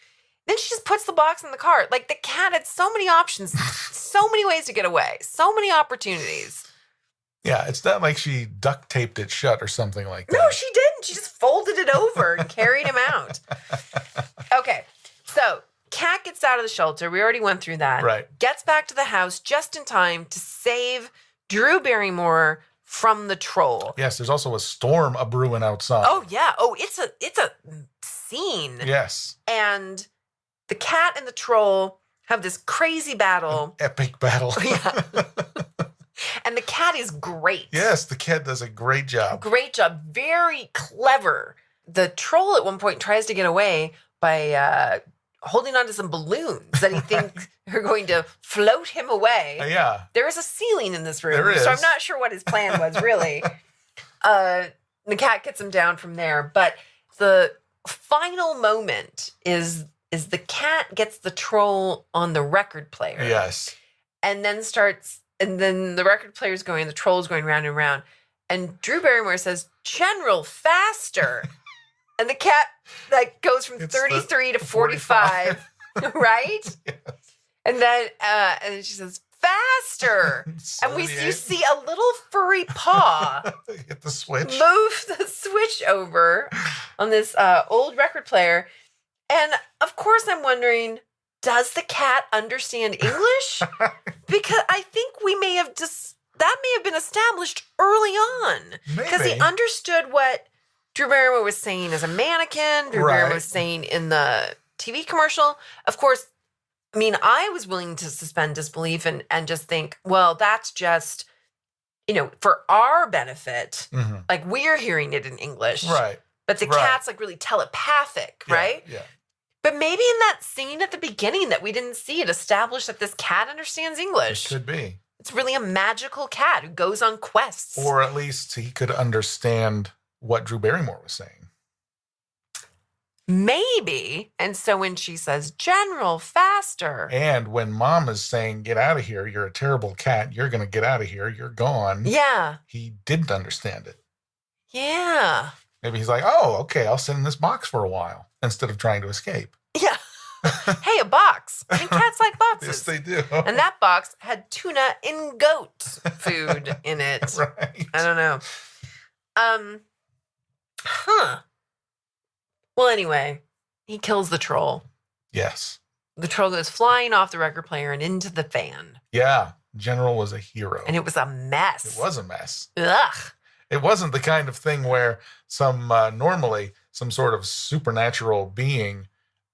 A: Then she just puts the box in the cart. Like, the cat had so many options, so many ways to get away, so many opportunities.
B: Yeah, it's not like she duct taped it shut or something like that.
A: No, she didn't. She just folded it over and carried him out. Okay, so cat gets out of the shelter. We already went through that.
B: Right.
A: Gets back to the house just in time to save Drew Barrymore from the troll.
B: Yes, there's also a storm a-brewing outside.
A: Oh, yeah. Oh, it's a scene.
B: Yes.
A: And the cat and the troll have this crazy battle.
B: An epic battle.
A: Yeah. And the cat is great.
B: Yes, the cat does a great job.
A: Great job. Very clever. The troll at one point tries to get away by holding on to some balloons that he thinks are going to float him away.
B: Yeah.
A: There is a ceiling in this room.
B: There is.
A: So I'm not sure what his plan was, really. The cat gets him down from there. But the final moment is the cat gets the troll on the record player.
B: Yes.
A: And then the record player's going, the troll's going round and round. And Drew Barrymore says, "General, faster." And the cat goes from 33 to 45, right?
B: Yes.
A: And then and she says, "Faster." And you see a little furry paw
B: hit the switch.
A: Move the switch over on this old record player. And of course I'm wondering, does the cat understand English? Because I think that may have been established early on. Because he understood what Drew Barrymore was saying as a mannequin, Drew Barrymore was saying in the TV commercial. Of course, I mean, I was willing to suspend disbelief and just think, well, that's just, for our benefit.
B: Mm-hmm.
A: Like, we're hearing it in English.
B: Right.
A: But the cat's really telepathic, right?
B: Yeah.
A: But maybe in that scene at the beginning that we didn't see, it established that this cat understands English.
B: It could be.
A: It's really a magical cat who goes on quests.
B: Or at least he could understand what Drew Barrymore was saying.
A: Maybe. And so when she says, "General, faster."
B: And when Mom is saying, "Get out of here, you're a terrible cat, you're going to get out of here, you're gone."
A: Yeah.
B: He didn't understand it.
A: Yeah.
B: Maybe he's like, "Oh, okay, I'll sit in this box for a while," instead of trying to escape.
A: Yeah. Hey, a box. I mean, cats like boxes.
B: Yes, they do.
A: And that box had tuna and goat food in it.
B: Right.
A: I don't know. Well, anyway, he kills the troll.
B: Yes.
A: The troll goes flying off the record player and into the fan.
B: Yeah. General was a hero.
A: And it was a mess.
B: It was a mess.
A: Ugh.
B: It wasn't the kind of thing where normally some sort of supernatural being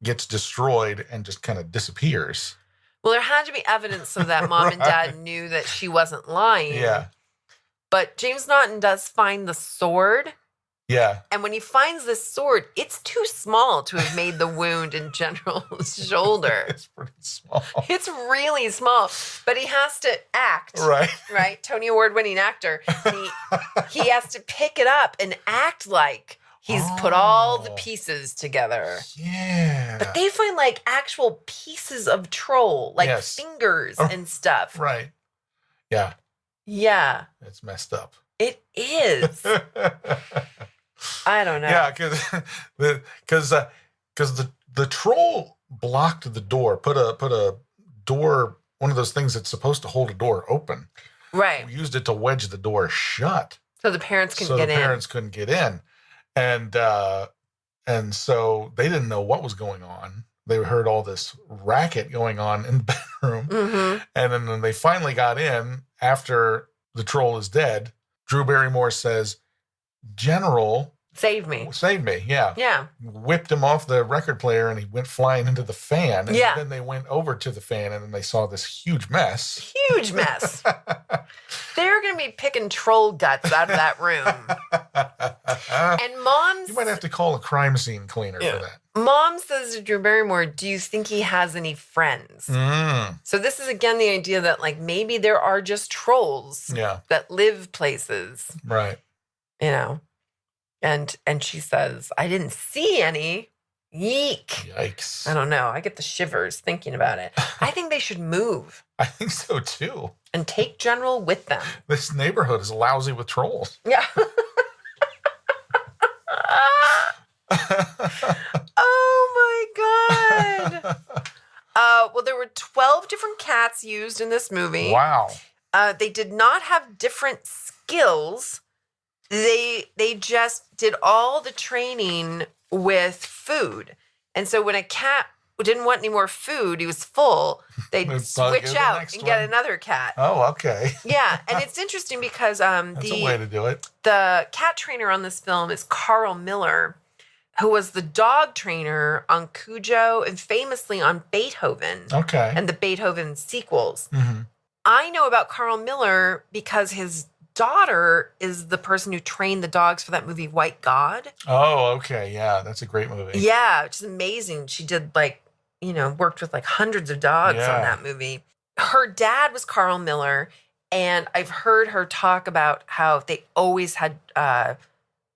B: gets destroyed and just kind of disappears.
A: Well, there had to be evidence so that Mom and Dad knew that she wasn't lying.
B: Yeah.
A: But James Naughton does find the sword.
B: Yeah.
A: And when he finds this sword, it's too small to have made the wound in General's shoulder.
B: It's pretty small.
A: It's really small. But he has to act. Right? Tony Award-winning actor. And he has to pick it up and act like he's put all the pieces together.
B: Yeah.
A: But they find actual pieces of troll, fingers and stuff.
B: Right. Yeah.
A: Yeah.
B: It's messed up.
A: It is. I don't know.
B: Yeah, because the troll blocked the door, put a door, one of those things that's supposed to hold a door open.
A: Right.
B: We used it to wedge the door shut.
A: So the parents couldn't get in.
B: Parents couldn't get in. And so they didn't know what was going on. They heard all this racket going on in the bedroom.
A: Mm-hmm.
B: And then when they finally got in, after the troll is dead, Drew Barrymore says, "General,
A: save me."
B: Yeah.
A: Yeah.
B: Whipped him off the record player and he went flying into the fan. And
A: yeah.
B: then they went over to the fan and then they saw this huge mess.
A: Huge mess. They're going to be picking troll guts out of that room. And Mom's...
B: You might have to call a crime scene cleaner for that.
A: Mom says to Drew Barrymore, "Do you think he has any friends?" So this is again the idea that maybe there are just trolls that live places.
B: Right.
A: And she says, "I didn't see any." Yeek.
B: Yikes.
A: I don't know. I get the shivers thinking about it. I think they should move.
B: I think so too.
A: And take General with them.
B: This neighborhood is lousy with trolls.
A: Yeah. Oh my God. Well, there were 12 different cats used in this movie.
B: Wow.
A: They did not have different skills. They just did all the training with food. And so when a cat didn't want any more food, he was full, they'd switch out and get another cat.
B: Oh, okay.
A: Yeah. And it's interesting because
B: that's a way to do it.
A: The cat trainer on this film is Carl Miller, who was the dog trainer on Cujo and famously on Beethoven.
B: Okay.
A: And the Beethoven sequels.
B: Mm-hmm.
A: I know about Carl Miller because his daughter is the person who trained the dogs for that movie White God.
B: Oh, okay. Yeah, that's a great movie.
A: Yeah, which is amazing. She did worked with hundreds of dogs on that movie. Her dad was Carl Miller, And I've heard her talk about how they always had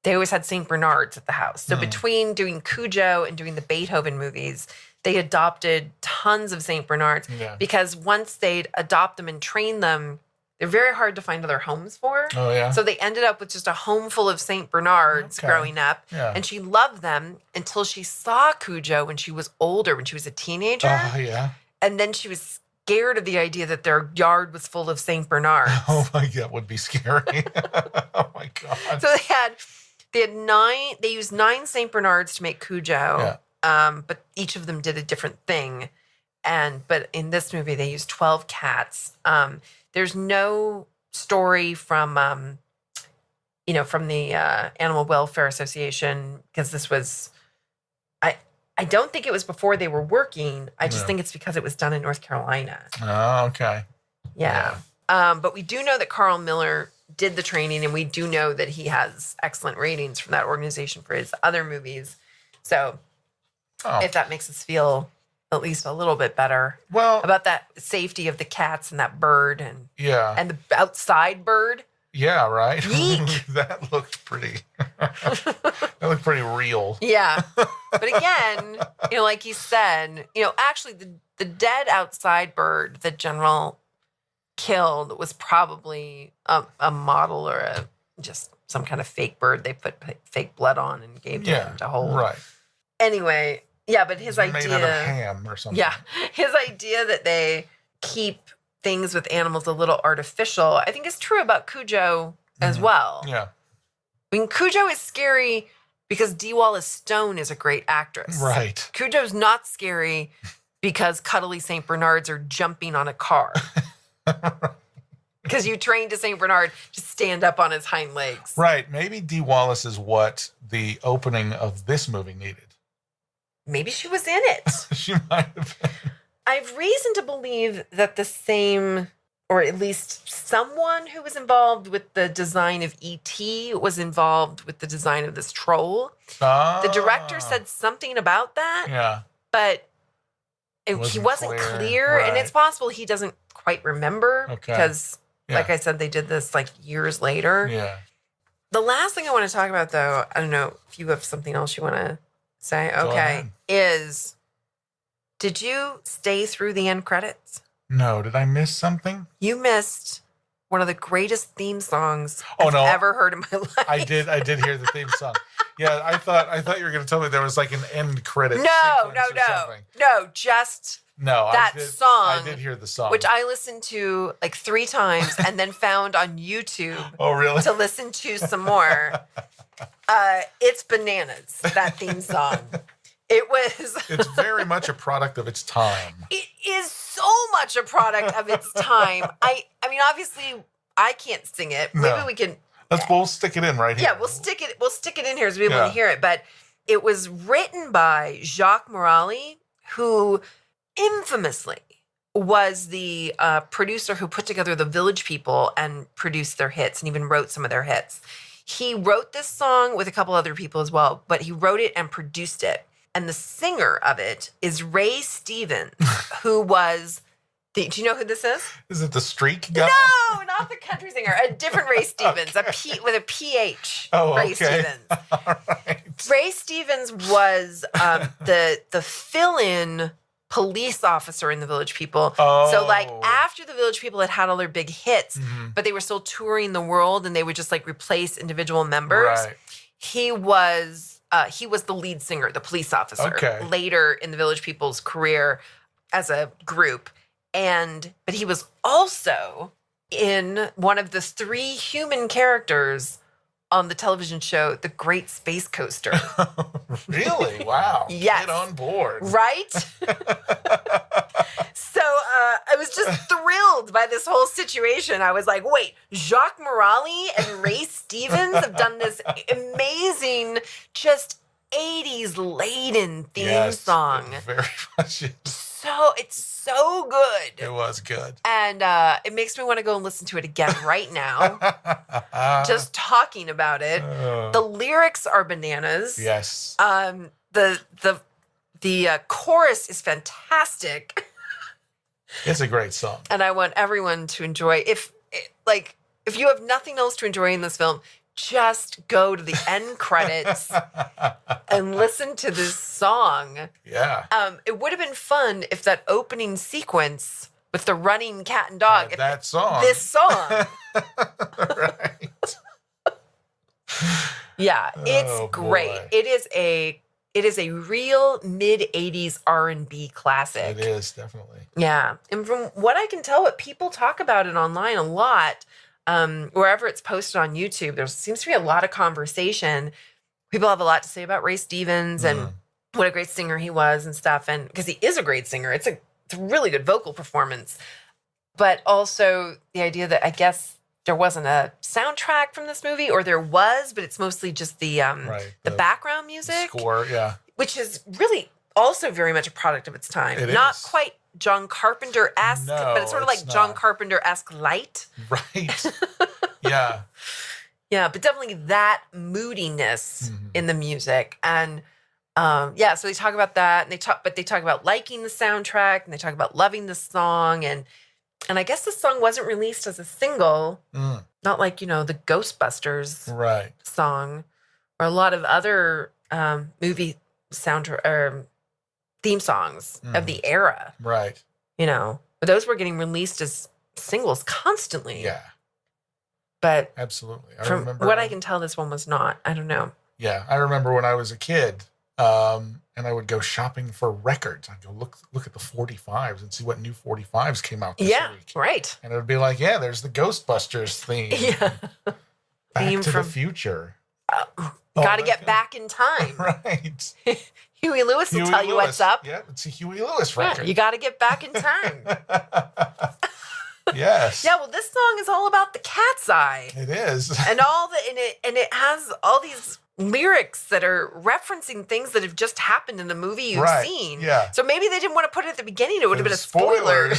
A: St. Bernards at the house. So between doing Cujo and doing the Beethoven movies, they adopted tons of St. Bernards because once they'd adopt them and train them, they're very hard to find other homes for.
B: Oh, yeah.
A: So they ended up with just a home full of St. Bernards growing up.
B: Yeah.
A: And she loved them until she saw Cujo when she was older, when she was a teenager.
B: Oh, yeah.
A: And then she was scared of the idea that their yard was full of St. Bernards.
B: Oh, my God. That would be scary. Oh, my God.
A: So they used 9 St. Bernards to make Cujo. Yeah. But each of them did a different thing. But in this movie, they used 12 cats. There's no story from the Animal Welfare Association, because this was, I don't think it was before they were working. I just think it's because it was done in North Carolina.
B: Oh, okay.
A: Yeah. But we do know that Carl Miller did the training, and we do know that he has excellent ratings from that organization for his other movies. So if that makes us feel at least a little bit better about that safety of the cats and that bird and the outside bird.
B: Yeah, right.
A: Yeek.
B: That looked pretty real.
A: Yeah. But again, like you said, actually the dead outside bird that General killed was probably a model or just some kind of fake bird they put fake blood on and gave to him to hold.
B: Right.
A: Anyway, but his idea
B: made out of ham or something.
A: Yeah, his idea that they keep things with animals a little artificial, I think is true about Cujo as well.
B: Yeah.
A: I mean, Cujo is scary because Dee Wallace Stone is a great actress.
B: Right.
A: Cujo's not scary because cuddly St. Bernards are jumping on a car. Because you trained a St. Bernard to stand up on his hind legs.
B: Right. Maybe Dee Wallace is what the opening of this movie needed.
A: Maybe she was in it.
B: She might have been.
A: I have reason to believe that the same, or at least someone who was involved with the design of E.T. was involved with the design of this troll. The director said something about that.
B: Yeah.
A: But he wasn't clear.
B: Right.
A: And it's possible he doesn't quite remember. Okay. Because, like I said, they did this like years later.
B: Yeah.
A: The last thing I want to talk about, though, I don't know if you have something else you want to say. Okay. Did you stay through the end credits?
B: No. Did I miss something?
A: You missed one of the greatest theme songs I've ever heard in my life.
B: I did hear the theme song. Yeah, I thought you were going to tell me there was like an end credit.
A: No, just that song.
B: I did hear the song,
A: which I listened to like 3 times and then found on YouTube.
B: Oh, really?
A: To listen to some more. It's bananas, that theme song.
B: It's very much a product of its time.
A: It is so much a product of its time. I mean, obviously, I can't sing it. Maybe we can.
B: We'll stick it in right here.
A: Yeah, we'll stick it in here so people can hear it. But it was written by Jacques Morali, who infamously was the producer who put together the Village People and produced their hits and even wrote some of their hits. He wrote this song with a couple other people as well, but he wrote it and produced it. And the singer of it is Ray Stevens, who was do you know who this is?
B: Is it the Streak guy?
A: No, not the country singer. A different Ray Stevens, with a PH. Ray Stevens.
B: All right.
A: Ray Stevens was the fill-in police officer in the Village People.
B: Oh.
A: So like after the Village People had all their big hits, but they were still touring the world and they would just like replace individual members.
B: Right.
A: He was the lead singer, the police officer, later in the Village People's career as a group. But he was also in one of the 3 human characters on the television show, The Great Space Coaster.
B: Really? Wow.
A: Yes.
B: Get on board.
A: Right? So I was just thrilled by this whole situation. I was like, wait, Jacques Morali and Ray Stevens have done this amazing, just 80s laden theme song.
B: Very much is.
A: It's so good.
B: It was good. And
A: it makes me want to go and listen to it again right now. Just talking about it. The lyrics are bananas.
B: Yes.
A: The chorus is fantastic.
B: It's a great song.
A: And I want everyone to enjoy. If like, if you have nothing else to enjoy in this film, just go to the end credits and listen to this song.
B: Yeah.
A: It would have been fun if that opening sequence with the running cat and dog.
B: That song.
A: This song.
B: Right.
A: Yeah, it's great.
B: Boy.
A: It is a real mid-'80s R&B classic.
B: It is, definitely.
A: Yeah. And from what I can tell, what people talk about it online a lot, wherever it's posted on YouTube, there seems to be a lot of conversation. People have a lot to say about Ray Stevens and what a great singer he was and stuff. And because he is a great singer, it's a really good vocal performance. But also the idea that I guess there wasn't a soundtrack from this movie, or there was, but it's mostly just the background music.
B: Score, yeah.
A: Which is really also very much a product of its time. Not quite John Carpenter-esque, but it's sort of like John Carpenter-esque light.
B: Right. Yeah.
A: Yeah, but definitely that moodiness in the music. And so they talk about that, and they talk about liking the soundtrack, and they talk about loving the song, and I guess the song wasn't released as a single, not like, the Ghostbusters song or a lot of other movie soundtrack or theme songs of the era.
B: Right.
A: But those were getting released as singles constantly.
B: Yeah.
A: But
B: absolutely.
A: From what I can tell, this one was not. I don't know.
B: Yeah. I remember when I was a kid, and I would go shopping for records. I'd go look at the 45s and see what new 45s came out this week.
A: Right.
B: And it would be like, yeah, there's the Ghostbusters theme.
A: Yeah.
B: Back to the Future.
A: Got to get back in time.
B: Right.
A: Huey Lewis will tell you what's up.
B: Yeah, it's a Huey Lewis record.
A: Yeah, you got to get back in time.
B: Yes.
A: Yeah, well, this song is all about the cat's eye.
B: It is.
A: And it has all these lyrics that are referencing things that have just happened in the movie you've seen.
B: Yeah.
A: So maybe they didn't want to put it at the beginning. It would have been a spoiler.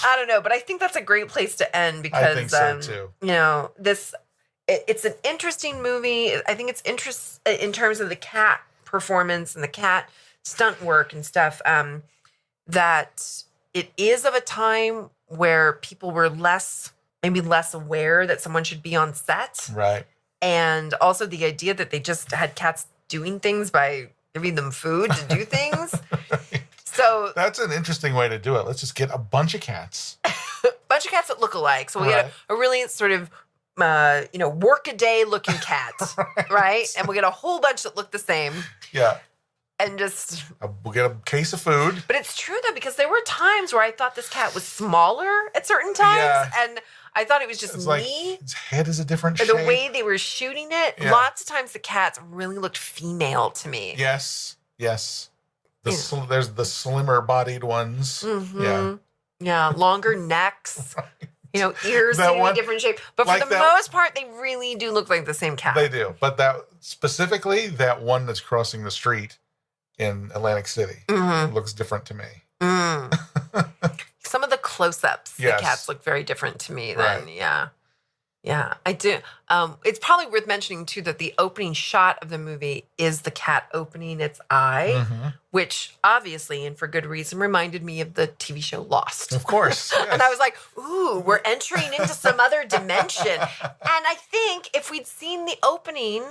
A: I don't know, but I think that's a great place to end because
B: I think so too.
A: It's an interesting movie. I think it's in terms of the cat performance and the cat stunt work and stuff. That it is of a time where people were maybe less aware that someone should be on set.
B: Right.
A: And also the idea that they just had cats doing things by giving them food to do things.
B: Right.
A: So
B: that's an interesting way to do it. Let's just get a bunch of cats.
A: that look alike. So we get a really sort of, work-a-day looking cat, right? And we get a whole bunch that look the same.
B: Yeah.
A: And just...
B: we'll get a case of food.
A: But it's true, though, because there were times where I thought this cat was smaller at certain times. Yeah. And I thought it was just
B: like its head is a different shape.
A: The way they were shooting it, lots of times the cats really looked female to me.
B: Yes. There's the slimmer-bodied ones.
A: Mm-hmm.
B: Yeah.
A: Yeah, longer necks.
B: Right.
A: Ears in a different shape. But for the most part, they really do look like the same cat.
B: They do. But specifically, that one that's crossing the street in Atlantic City looks different to me.
A: Some of the close-ups, the cats look very different to me then. Right. Yeah, I do. It's probably worth mentioning, too, that the opening shot of the movie is the cat opening its eye, which obviously, and for good reason, reminded me of the TV show Lost.
B: Of course. Yes.
A: And I was like, ooh, we're entering into some other dimension. And I think if we'd seen the opening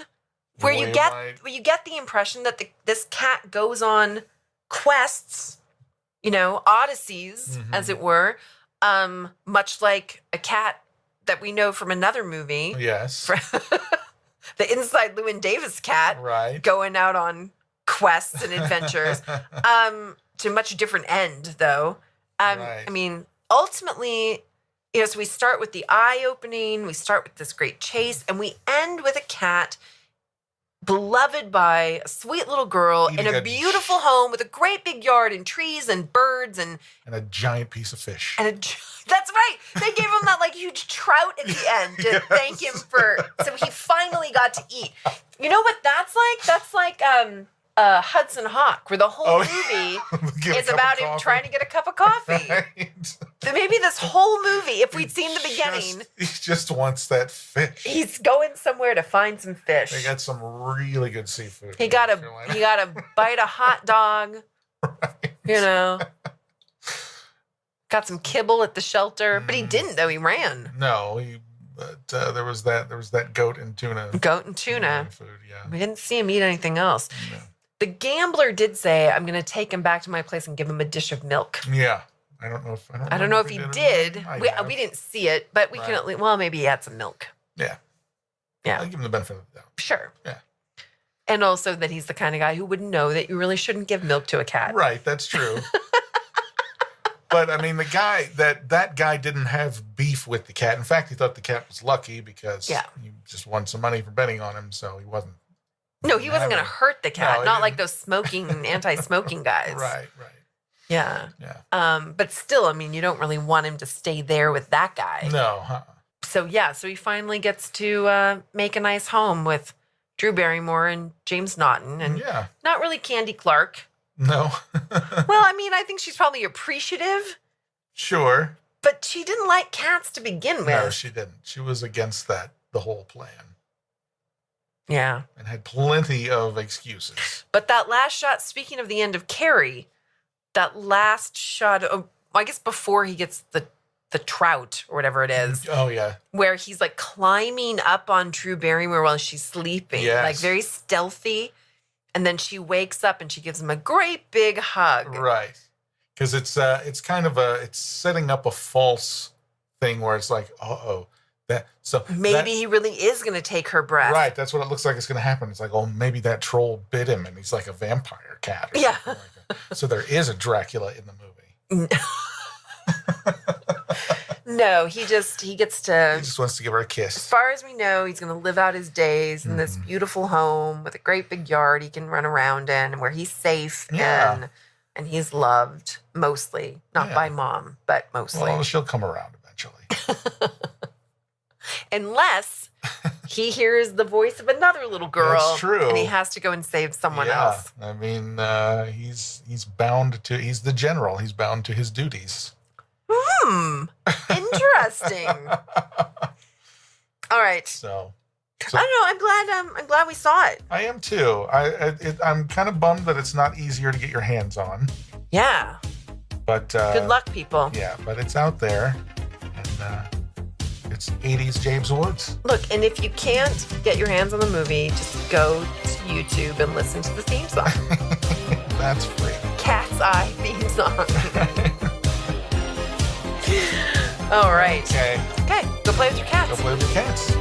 A: where you get the impression that this cat goes on quests, odysseys, as it were, much like a cat that we know from another movie.
B: Yes.
A: The Inside Llewyn Davis cat.
B: Right.
A: Going out on quests and adventures. To a much different end, though. I mean, ultimately, so we start with the eye opening, we start with this great chase, and we end with a cat beloved by a sweet little girl in a beautiful home with a great big yard and trees and birds and
B: a giant piece of fish.
A: That's right. They gave him that huge trout at the end to thank him so he finally got to eat. You know what that's like? That's like Hudson Hawk, where the whole movie is about him trying to get a cup of coffee. Right. So maybe this whole movie, if we'd seen the beginning,
B: he just wants that fish.
A: He's going somewhere to find some fish.
B: They got some really good seafood.
A: He got a bite of hot dog. Right. Got some kibble at the shelter, but he didn't though. He ran.
B: No, but there was that goat and tuna.
A: Goat and tuna.
B: Food, yeah.
A: We didn't see him eat anything else.
B: No.
A: The gambler did say, "I'm going to take him back to my place and give him a dish of milk."
B: Yeah, I don't know if
A: he did. We didn't see it, but we can at least. Well, maybe he had some milk.
B: Yeah.
A: Yeah.
B: I'll give him the benefit of the doubt.
A: Sure.
B: Yeah.
A: And also that he's the kind of guy who would know that you really shouldn't give milk to a cat.
B: Right, that's true. But I mean, that guy didn't have beef with the cat. In fact, he thought the cat was lucky because he just won some money for betting on him, so he wasn't.
A: No, he wasn't going to hurt the cat.
B: No,
A: not like those anti-smoking guys.
B: Right.
A: Yeah.
B: Yeah.
A: But still, I mean, you don't really want him to stay there with that guy.
B: No.
A: So he finally gets to make a nice home with Drew Barrymore and James Naughton, and not really Candy Clark.
B: No.
A: Well, I mean, I think she's probably appreciative.
B: Sure.
A: But she didn't like cats to begin with.
B: No, she didn't. She was against the whole plan.
A: Yeah.
B: And had plenty of excuses.
A: But that last shot, speaking of the end of Carrie, that last shot, I guess before he gets the trout or whatever it is.
B: Oh, yeah.
A: Where he's like climbing up on Drew Barrymore while she's sleeping.
B: Yes.
A: Like very stealthy. And then she wakes up and she gives him a great big hug.
B: Right. Because it's kind of it's setting up a false thing where it's like, maybe
A: he really is going to take her breath.
B: Right. That's what it looks like it's going to happen. It's like, oh, maybe that troll bit him and he's like a vampire cat. Or something like that. So there is a Dracula in the movie.
A: No, he gets to.
B: He just wants to give her a kiss.
A: As far as we know, he's going to live out his days in this beautiful home with a great big yard he can run around in, where he's safe and he's loved mostly, not by mom, but mostly.
B: Well, she'll come around eventually.
A: Unless he hears the voice of another little girl.
B: That's true.
A: And he has to go and save someone else.
B: I mean, he's bound to. He's the general. He's bound to his duties. Interesting. All right. So
A: I don't know. I'm glad we saw it.
B: I am too. I'm kind of bummed that it's not easier to get your hands on.
A: Yeah.
B: But
A: good luck, people.
B: Yeah, but it's out there, and it's 80s James Woods.
A: Look, and if you can't get your hands on the movie, just go to YouTube and listen to the theme song.
B: That's free.
A: Cat's Eye theme song. All right.
B: Okay.
A: Go play with your cats.
B: Go play with your cats.